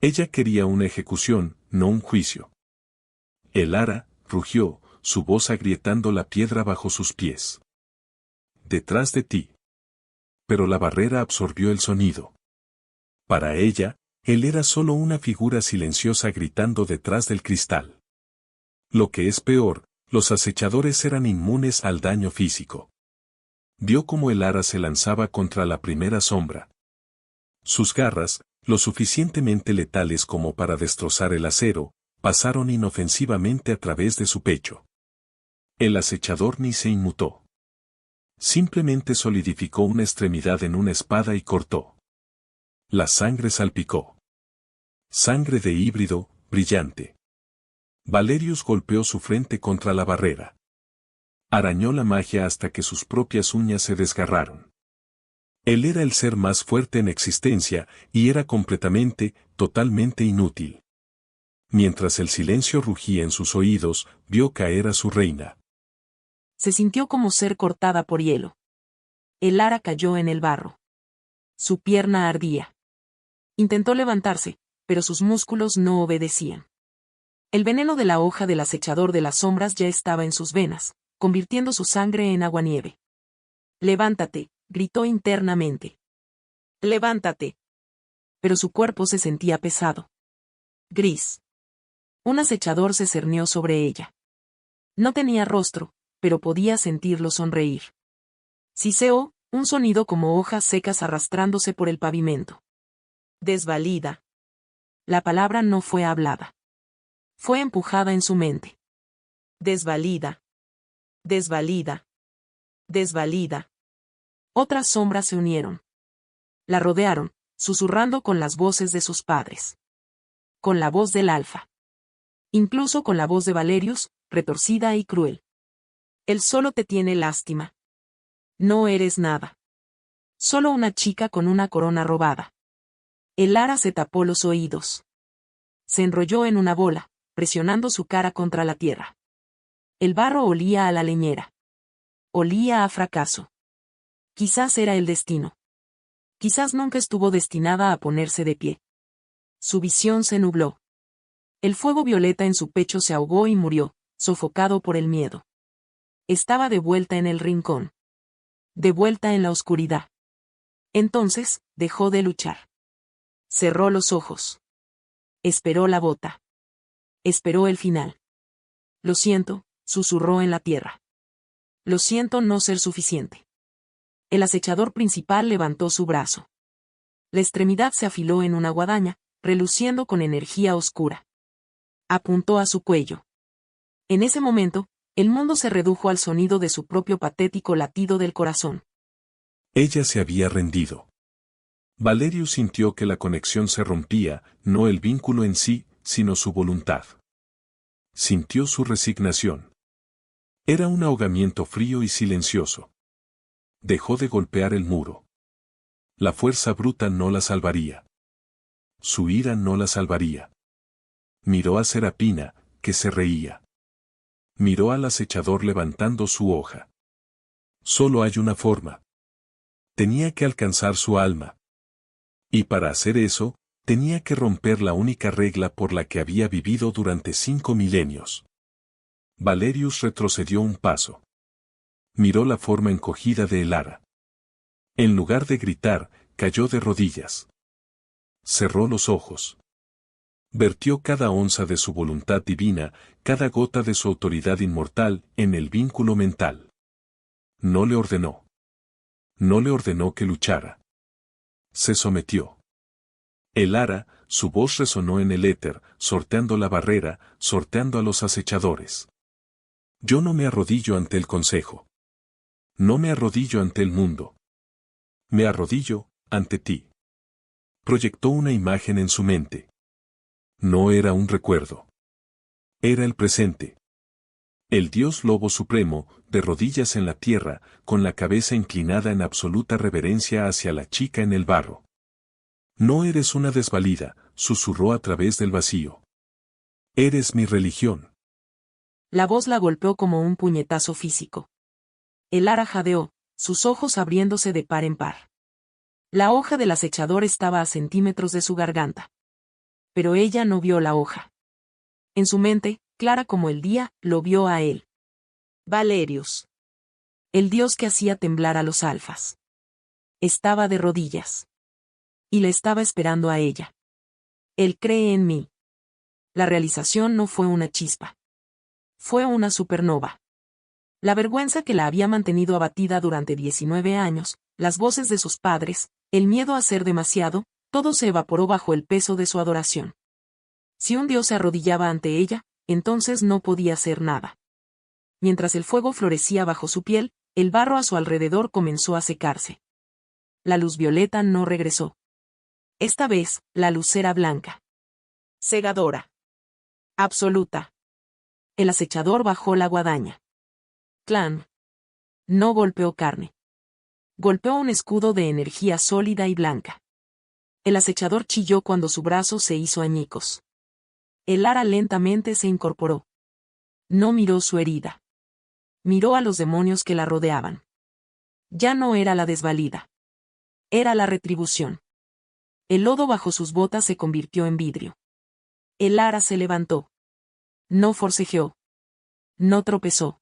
Ella quería una ejecución, no un juicio. El ara rugió, su voz agrietando la piedra bajo sus pies. Detrás de ti. Pero la barrera absorbió el sonido. Para ella, él era solo una figura silenciosa gritando detrás del cristal. Lo que es peor, los acechadores eran inmunes al daño físico. Vio cómo el ara se lanzaba contra la primera sombra. Sus garras, lo suficientemente letales como para destrozar el acero, pasaron inofensivamente a través de su pecho. El acechador ni se inmutó. Simplemente solidificó una extremidad en una espada y cortó. La sangre salpicó. Sangre de híbrido, brillante. Valerius golpeó su frente contra la barrera. Arañó la magia hasta que sus propias uñas se desgarraron. Él era el ser más fuerte en existencia, y era completamente, totalmente inútil. Mientras el silencio rugía en sus oídos, vio caer a su reina. Se sintió como ser cortada por hielo. El ara cayó en el barro. Su pierna ardía. Intentó levantarse, pero sus músculos no obedecían. El veneno de la hoja del acechador de las sombras ya estaba en sus venas, convirtiendo su sangre en aguanieve. «Levántate», gritó internamente. «Levántate». Pero su cuerpo se sentía pesado. Gris. Un acechador se cernió sobre ella. No tenía rostro, pero podía sentirlo sonreír. Siseó, un sonido como hojas secas arrastrándose por el pavimento. Desvalida. La palabra no fue hablada. Fue empujada en su mente. Desvalida. Desvalida. Desvalida. Otras sombras se unieron. La rodearon, susurrando con las voces de sus padres. Con la voz del alfa. Incluso con la voz de Valerius, retorcida y cruel. Él solo te tiene lástima. No eres nada. Solo una chica con una corona robada. El ara se tapó los oídos. Se enrolló en una bola, presionando su cara contra la tierra. El barro olía a la leñera. Olía a fracaso. Quizás era el destino. Quizás nunca estuvo destinada a ponerse de pie. Su visión se nubló. El fuego violeta en su pecho se ahogó y murió, sofocado por el miedo. Estaba de vuelta en el rincón. De vuelta en la oscuridad. Entonces, dejó de luchar. Cerró los ojos. Esperó la bota. Esperó el final. Lo siento, susurró en la tierra. Lo siento no ser suficiente. El acechador principal levantó su brazo. La extremidad se afiló en una guadaña, reluciendo con energía oscura. Apuntó a su cuello. En ese momento, el mundo se redujo al sonido de su propio patético latido del corazón. Ella se había rendido. Valerius sintió que la conexión se rompía, no el vínculo en sí, sino su voluntad. Sintió su resignación. Era un ahogamiento frío y silencioso. Dejó de golpear el muro. La fuerza bruta no la salvaría. Su ira no la salvaría. Miró a Serapina, que se reía. Miró al acechador levantando su hoja. Solo hay una forma. Tenía que alcanzar su alma. Y para hacer eso, tenía que romper la única regla por la que había vivido durante 5 milenios. Valerius retrocedió un paso. Miró la forma encogida de el ara. En lugar de gritar, cayó de rodillas. Cerró los ojos. Vertió cada onza de su voluntad divina, cada gota de su autoridad inmortal, en el vínculo mental. No le ordenó. No le ordenó que luchara. Se sometió. Elara, su voz resonó en el éter, sorteando la barrera, sorteando a los acechadores. Yo no me arrodillo ante el consejo. No me arrodillo ante el mundo. Me arrodillo ante ti. Proyectó una imagen en su mente. No era un recuerdo. Era el presente. El dios lobo supremo, de rodillas en la tierra, con la cabeza inclinada en absoluta reverencia hacia la chica en el barro. No eres una desvalida, susurró a través del vacío. Eres mi religión. La voz la golpeó como un puñetazo físico. Elara jadeó, sus ojos abriéndose de par en par. La hoja del acechador estaba a centímetros de su garganta. Pero ella no vio la hoja. En su mente, clara como el día, lo vio a él. Valerius. El dios que hacía temblar a los alfas. Estaba de rodillas. Y le estaba esperando a ella. Él cree en mí. La realización no fue una chispa. Fue una supernova. La vergüenza que la había mantenido abatida durante 19 años, las voces de sus padres, el miedo a ser demasiado, todo se evaporó bajo el peso de su adoración. Si un dios se arrodillaba ante ella, entonces no podía hacer nada. Mientras el fuego florecía bajo su piel, el barro a su alrededor comenzó a secarse. La luz violeta no regresó. Esta vez, la luz era blanca. Cegadora. Absoluta. El acechador bajó la guadaña. Clan. No golpeó carne. Golpeó un escudo de energía sólida y blanca. El acechador chilló cuando su brazo se hizo añicos. Elara lentamente se incorporó. No miró su herida. Miró a los demonios que la rodeaban. Ya no era la desvalida. Era la retribución. El lodo bajo sus botas se convirtió en vidrio. Elara se levantó. No forcejeó. No tropezó.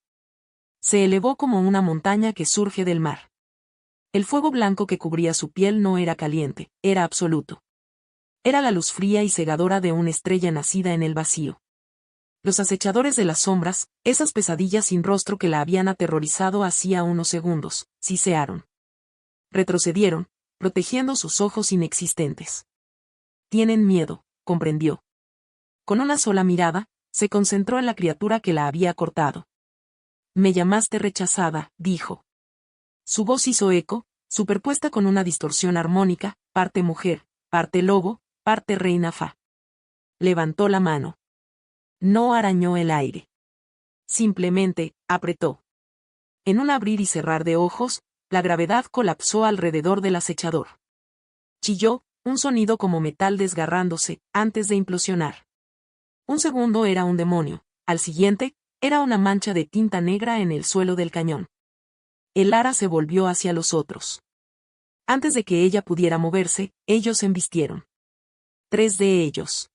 Se elevó como una montaña que surge del mar. El fuego blanco que cubría su piel no era caliente, era absoluto. Era la luz fría y cegadora de una estrella nacida en el vacío. Los acechadores de las sombras, esas pesadillas sin rostro que la habían aterrorizado hacía unos segundos, sisearon. Retrocedieron, protegiendo sus ojos inexistentes. Tienen miedo, comprendió. Con una sola mirada, se concentró en la criatura que la había cortado. Me llamaste rechazada, dijo. Su voz hizo eco, superpuesta con una distorsión armónica, parte mujer, parte lobo, parte reina Fa. Levantó la mano. No arañó el aire. Simplemente, apretó. En un abrir y cerrar de ojos, la gravedad colapsó alrededor del acechador. Chilló, un sonido como metal desgarrándose, antes de implosionar. Un segundo era un demonio, al siguiente, era una mancha de tinta negra en el suelo del cañón. Elara se volvió hacia los otros. Antes de que ella pudiera moverse, ellos se embistieron. 3 de ellos.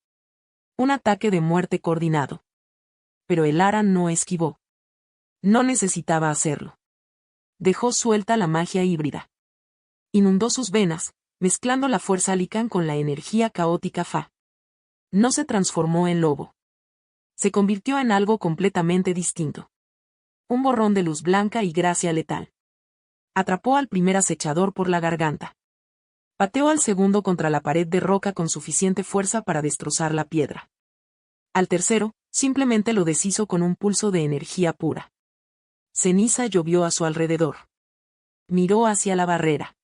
Un ataque de muerte coordinado. Pero Elara no esquivó. No necesitaba hacerlo. Dejó suelta la magia híbrida. Inundó sus venas, mezclando la fuerza Lican con la energía caótica Fa. No se transformó en lobo. Se convirtió en algo completamente distinto. Un borrón de luz blanca y gracia letal. Atrapó al primer acechador por la garganta. Pateó al segundo contra la pared de roca con suficiente fuerza para destrozar la piedra. Al tercero, simplemente lo deshizo con un pulso de energía pura. Ceniza llovió a su alrededor. Miró hacia la barrera.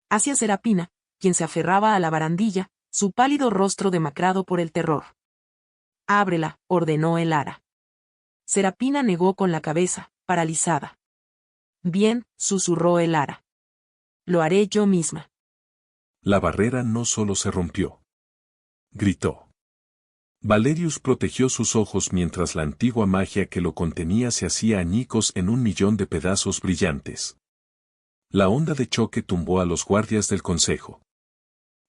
Hacia Serapina, quien se aferraba a la barandilla, su pálido rostro demacrado por el terror. Ábrela, ordenó Elara. Serapina negó con la cabeza, paralizada. Bien, susurró Elara. Lo haré yo misma. La barrera no solo se rompió. Gritó. Valerius protegió sus ojos mientras la antigua magia que lo contenía se hacía añicos en 1.000.000 de pedazos brillantes. La onda de choque tumbó a los guardias del consejo.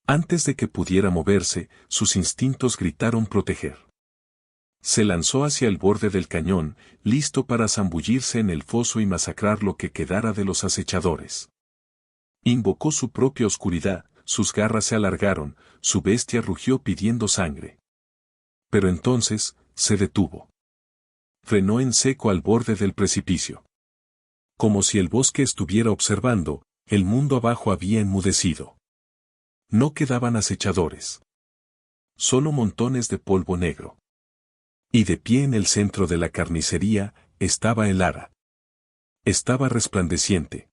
Antes de que pudiera moverse, sus instintos gritaron proteger. Se lanzó hacia el borde del cañón, listo para zambullirse en el foso y masacrar lo que quedara de los acechadores. Invocó su propia oscuridad, sus garras se alargaron, su bestia rugió pidiendo sangre. Pero entonces, se detuvo. Frenó en seco al borde del precipicio. Como si el bosque estuviera observando, el mundo abajo había enmudecido. No quedaban acechadores. Solo montones de polvo negro. Y de pie en el centro de la carnicería, estaba el ara. Estaba resplandeciente.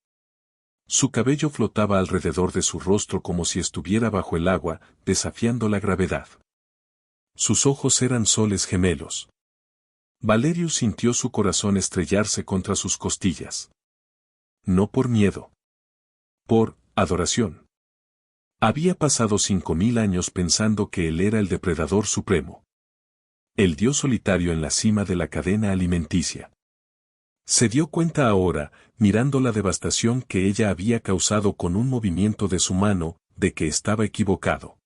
Su cabello flotaba alrededor de su rostro como si estuviera bajo el agua, desafiando la gravedad. Sus ojos eran soles gemelos. Valerius sintió su corazón estrellarse contra sus costillas. No por miedo. Por adoración. Había pasado 5000 años pensando que él era el depredador supremo. El dios solitario en la cima de la cadena alimenticia. Se dio cuenta ahora, mirando la devastación que ella había causado con un movimiento de su mano, de que estaba equivocado.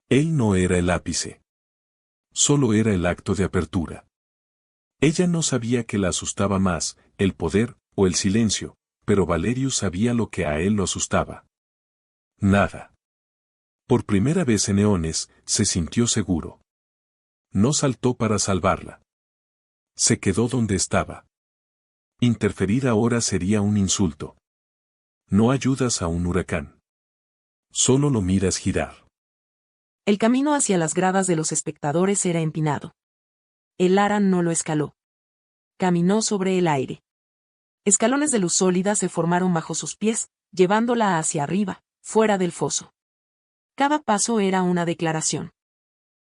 Él no era el ápice. Solo era el acto de apertura. Ella no sabía que la asustaba más, el poder, o el silencio, pero Valerius sabía lo que a él lo asustaba. Nada. Por primera vez en eones, se sintió seguro. No saltó para salvarla. Se quedó donde estaba. Interferir ahora sería un insulto. No ayudas a un huracán. Solo lo miras girar. El camino hacia las gradas de los espectadores era empinado. El ara no lo escaló. Caminó sobre el aire. Escalones de luz sólida se formaron bajo sus pies, llevándola hacia arriba, fuera del foso. Cada paso era una declaración.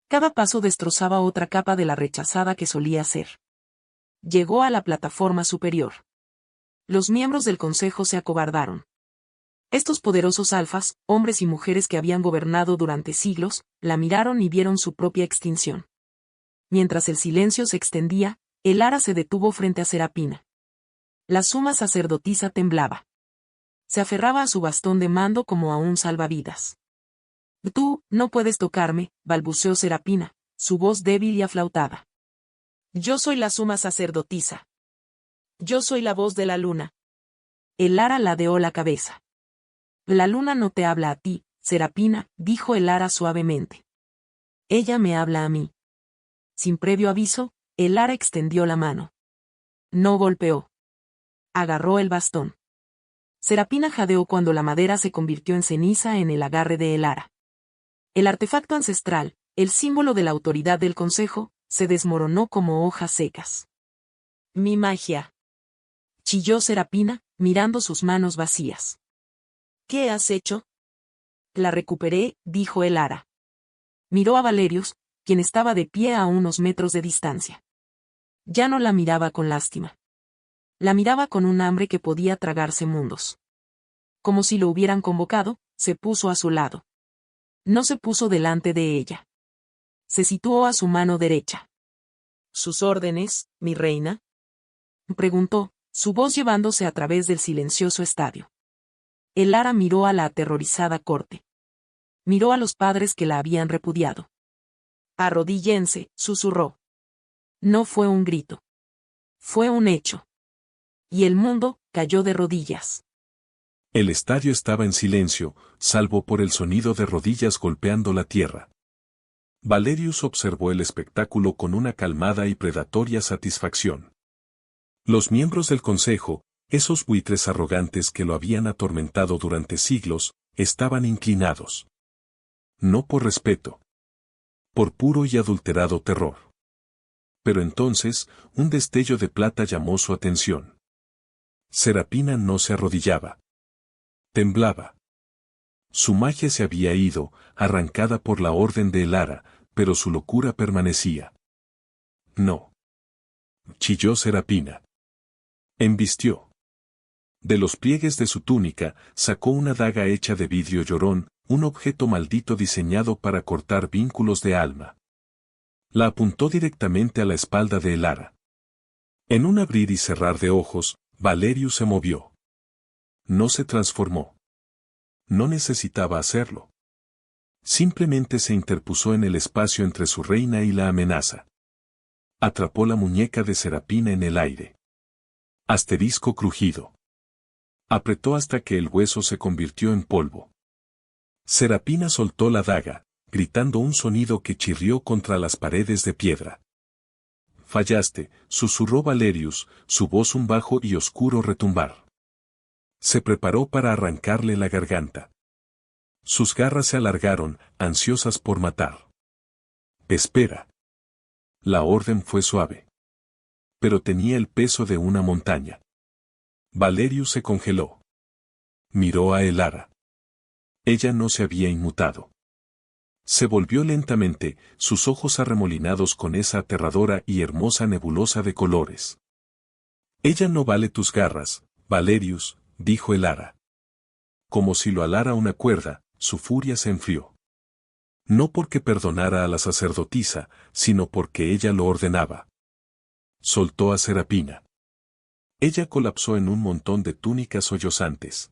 Cada paso destrozaba otra capa de la rechazada que solía ser. Llegó a la plataforma superior. Los miembros del consejo se acobardaron. Estos poderosos alfas, hombres y mujeres que habían gobernado durante siglos, la miraron y vieron su propia extinción. Mientras el silencio se extendía, el ara se detuvo frente a Serapina. La suma sacerdotisa temblaba. Se aferraba a su bastón de mando como a un salvavidas. Tú, no puedes tocarme, balbuceó Serapina, su voz débil y aflautada. Yo soy la suma sacerdotisa. Yo soy la voz de la luna. El ara ladeó la cabeza. La luna no te habla a ti, Serapina, dijo el ara suavemente. Ella me habla a mí. Sin previo aviso, el ara extendió la mano. No golpeó. Agarró el bastón. Serapina jadeó cuando la madera se convirtió en ceniza en el agarre de el ara. El artefacto ancestral, el símbolo de la autoridad del consejo, se desmoronó como hojas secas. Mi magia. Chilló Serapina, mirando sus manos vacías. ¿Qué has hecho? La recuperé, dijo el ara. Miró a Valerius, quien estaba de pie a unos metros de distancia. Ya no la miraba con lástima. La miraba con un hambre que podía tragarse mundos. Como si lo hubieran convocado, se puso a su lado. No se puso delante de ella. Se situó a su mano derecha. ¿Sus órdenes, mi reina? Preguntó, su voz llevándose a través del silencioso estadio. El ara miró a la aterrorizada corte. Miró a los padres que la habían repudiado. Arrodíllense, susurró. No fue un grito. Fue un hecho. Y el mundo cayó de rodillas. El estadio estaba en silencio, salvo por el sonido de rodillas golpeando la tierra. Valerius observó el espectáculo con una calmada y predatoria satisfacción. Los miembros del consejo, esos buitres arrogantes que lo habían atormentado durante siglos, estaban inclinados. No por respeto. Por puro y adulterado terror. Pero entonces, un destello de plata llamó su atención. Serapina no se arrodillaba. Temblaba. Su magia se había ido, arrancada por la orden de el ara, pero su locura permanecía. No. Chilló Serapina. Embistió. De los pliegues de su túnica, sacó una daga hecha de vidrio llorón, un objeto maldito diseñado para cortar vínculos de alma. La apuntó directamente a la espalda de el ara. En un abrir y cerrar de ojos, Valerius se movió. No se transformó. No necesitaba hacerlo. Simplemente se interpuso en el espacio entre su reina y la amenaza. Atrapó la muñeca de Serapina en el aire. Asterisco crujido. Apretó hasta que el hueso se convirtió en polvo. Serapina soltó la daga, gritando un sonido que chirrió contra las paredes de piedra. Fallaste, susurró Valerius, su voz un bajo y oscuro retumbar. Se preparó para arrancarle la garganta. Sus garras se alargaron, ansiosas por matar. Espera. La orden fue suave. Pero tenía el peso de una montaña. Valerius se congeló. Miró a Elara. Ella no se había inmutado. Se volvió lentamente, sus ojos arremolinados con esa aterradora y hermosa nebulosa de colores. Ella no vale tus garras, Valerius, dijo Elara. Como si lo alara una cuerda, su furia se enfrió. No porque perdonara a la sacerdotisa, sino porque ella lo ordenaba. Soltó a Serapina. Ella colapsó en un montón de túnicas sollozantes.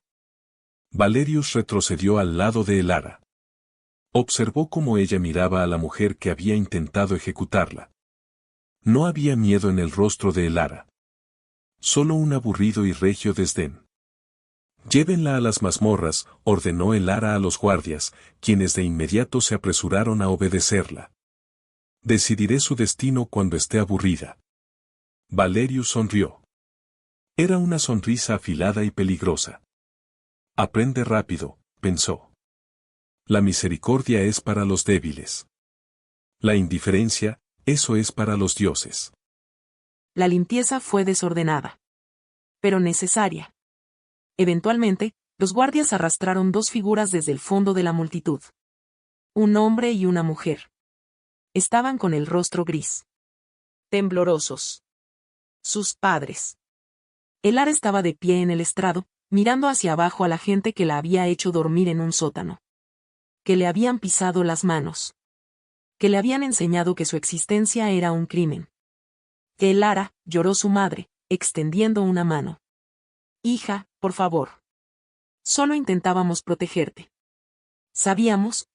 Valerius retrocedió al lado de Elara. Observó cómo ella miraba a la mujer que había intentado ejecutarla. No había miedo en el rostro de Elara. Solo un aburrido y regio desdén. Llévenla a las mazmorras, ordenó Elara a los guardias, quienes de inmediato se apresuraron a obedecerla. Decidiré su destino cuando esté aburrida. Valerius sonrió. Era una sonrisa afilada y peligrosa. Aprende rápido, pensó. La misericordia es para los débiles. La indiferencia, eso es para los dioses. La limpieza fue desordenada, pero necesaria. Eventualmente, los guardias arrastraron dos figuras desde el fondo de la multitud. Un hombre y una mujer. Estaban con el rostro gris. Temblorosos. Sus padres. Elara estaba de pie en el estrado, mirando hacia abajo a la gente que la había hecho dormir en un sótano. Que le habían pisado las manos. Que le habían enseñado que su existencia era un crimen. Que Elara, lloró su madre, extendiendo una mano. Hija, por favor. Solo intentábamos protegerte. Sabíamos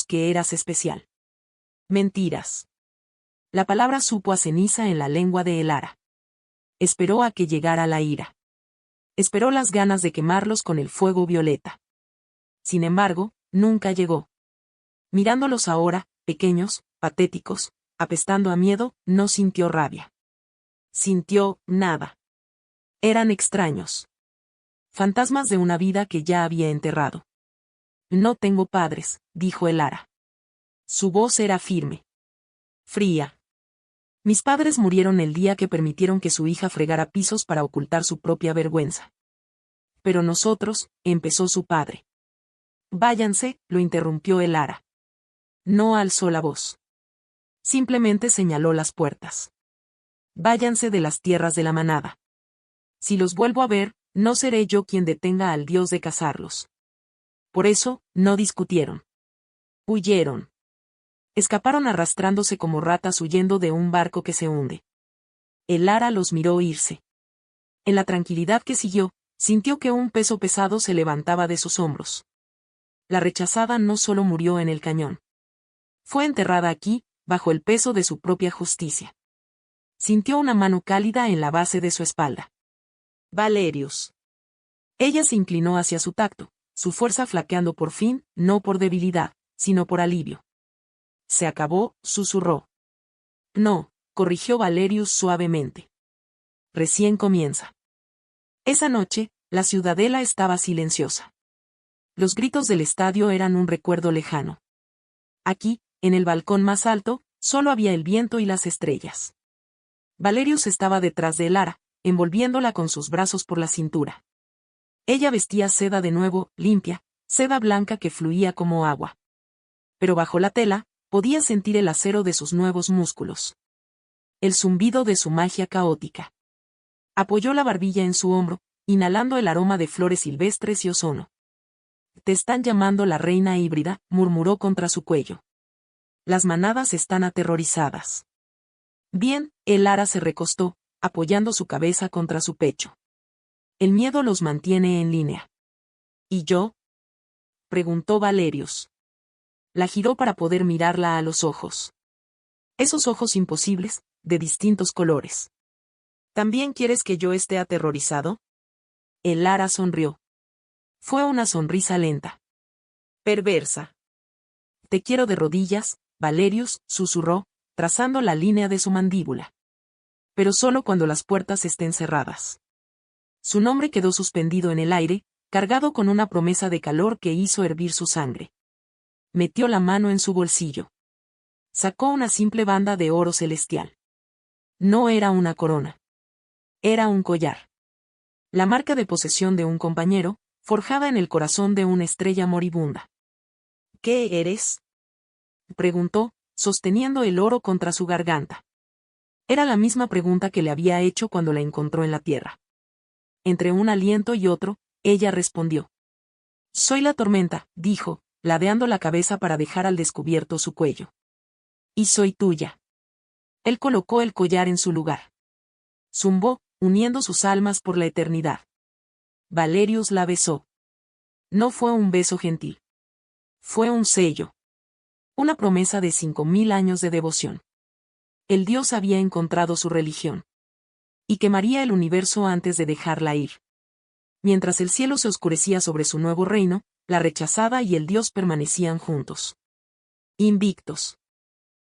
que eras especial. Mentiras. La palabra supo a ceniza en la lengua de Elara. Esperó a que llegara la ira. Esperó las ganas de quemarlos con el fuego violeta. Sin embargo, nunca llegó. Mirándolos ahora, pequeños, patéticos, apestando a miedo, no sintió rabia. Sintió nada. Eran extraños. Fantasmas de una vida que ya había enterrado. No tengo padres, dijo Elara. Su voz era firme. Fría. Mis padres murieron el día que permitieron que su hija fregara pisos para ocultar su propia vergüenza. Pero nosotros, empezó su padre. Váyanse, lo interrumpió Elara. No alzó la voz. Simplemente señaló las puertas. Váyanse de las tierras de la manada. Si los vuelvo a ver, no seré yo quien detenga al dios de cazarlos. Por eso, no discutieron. Huyeron. Escaparon arrastrándose como ratas huyendo de un barco que se hunde. Elara los miró irse. En la tranquilidad que siguió, sintió que un peso pesado se levantaba de sus hombros. La rechazada no solo murió en el cañón. Fue enterrada aquí, bajo el peso de su propia justicia. Sintió una mano cálida en la base de su espalda. Valerius. Ella se inclinó hacia su tacto, su fuerza flaqueando por fin, no por debilidad, sino por alivio. Se acabó, susurró. No, corrigió Valerius suavemente. Recién comienza. Esa noche, la ciudadela estaba silenciosa. Los gritos del estadio eran un recuerdo lejano. Aquí, en el balcón más alto, solo había el viento y las estrellas. Valerius estaba detrás de Elara, envolviéndola con sus brazos por la cintura. Ella vestía seda de nuevo, limpia, seda blanca que fluía como agua. Pero bajo la tela, podía sentir el acero de sus nuevos músculos. El zumbido de su magia caótica. Apoyó la barbilla en su hombro, inhalando el aroma de flores silvestres y ozono. Te están llamando la reina híbrida, murmuró contra su cuello. Las manadas están aterrorizadas. Bien, Elara se recostó, apoyando su cabeza contra su pecho. El miedo los mantiene en línea. ¿Y yo? Preguntó Valerius. La giró para poder mirarla a los ojos. Esos ojos imposibles, de distintos colores. ¿También quieres que yo esté aterrorizado? Elara sonrió. Fue una sonrisa lenta. Perversa. Te quiero de rodillas, Valerius, susurró, trazando la línea de su mandíbula. Pero solo cuando las puertas estén cerradas. Su nombre quedó suspendido en el aire, cargado con una promesa de calor que hizo hervir su sangre. Metió la mano en su bolsillo. Sacó una simple banda de oro celestial. No era una corona. Era un collar. La marca de posesión de un compañero, forjada en el corazón de una estrella moribunda. ¿Qué eres?, preguntó, sosteniendo el oro contra su garganta. Era la misma pregunta que le había hecho cuando la encontró en la tierra. Entre un aliento y otro, ella respondió. Soy la tormenta, dijo, ladeando la cabeza para dejar al descubierto su cuello. Y soy tuya. Él colocó el collar en su lugar. Zumbó, uniendo sus almas por la eternidad. Valerius la besó. No fue un beso gentil. Fue un sello. Una promesa de 5000 años de devoción. El dios había encontrado su religión. Y quemaría el universo antes de dejarla ir. Mientras el cielo se oscurecía sobre su nuevo reino, la rechazada y el dios permanecían juntos. Invictos.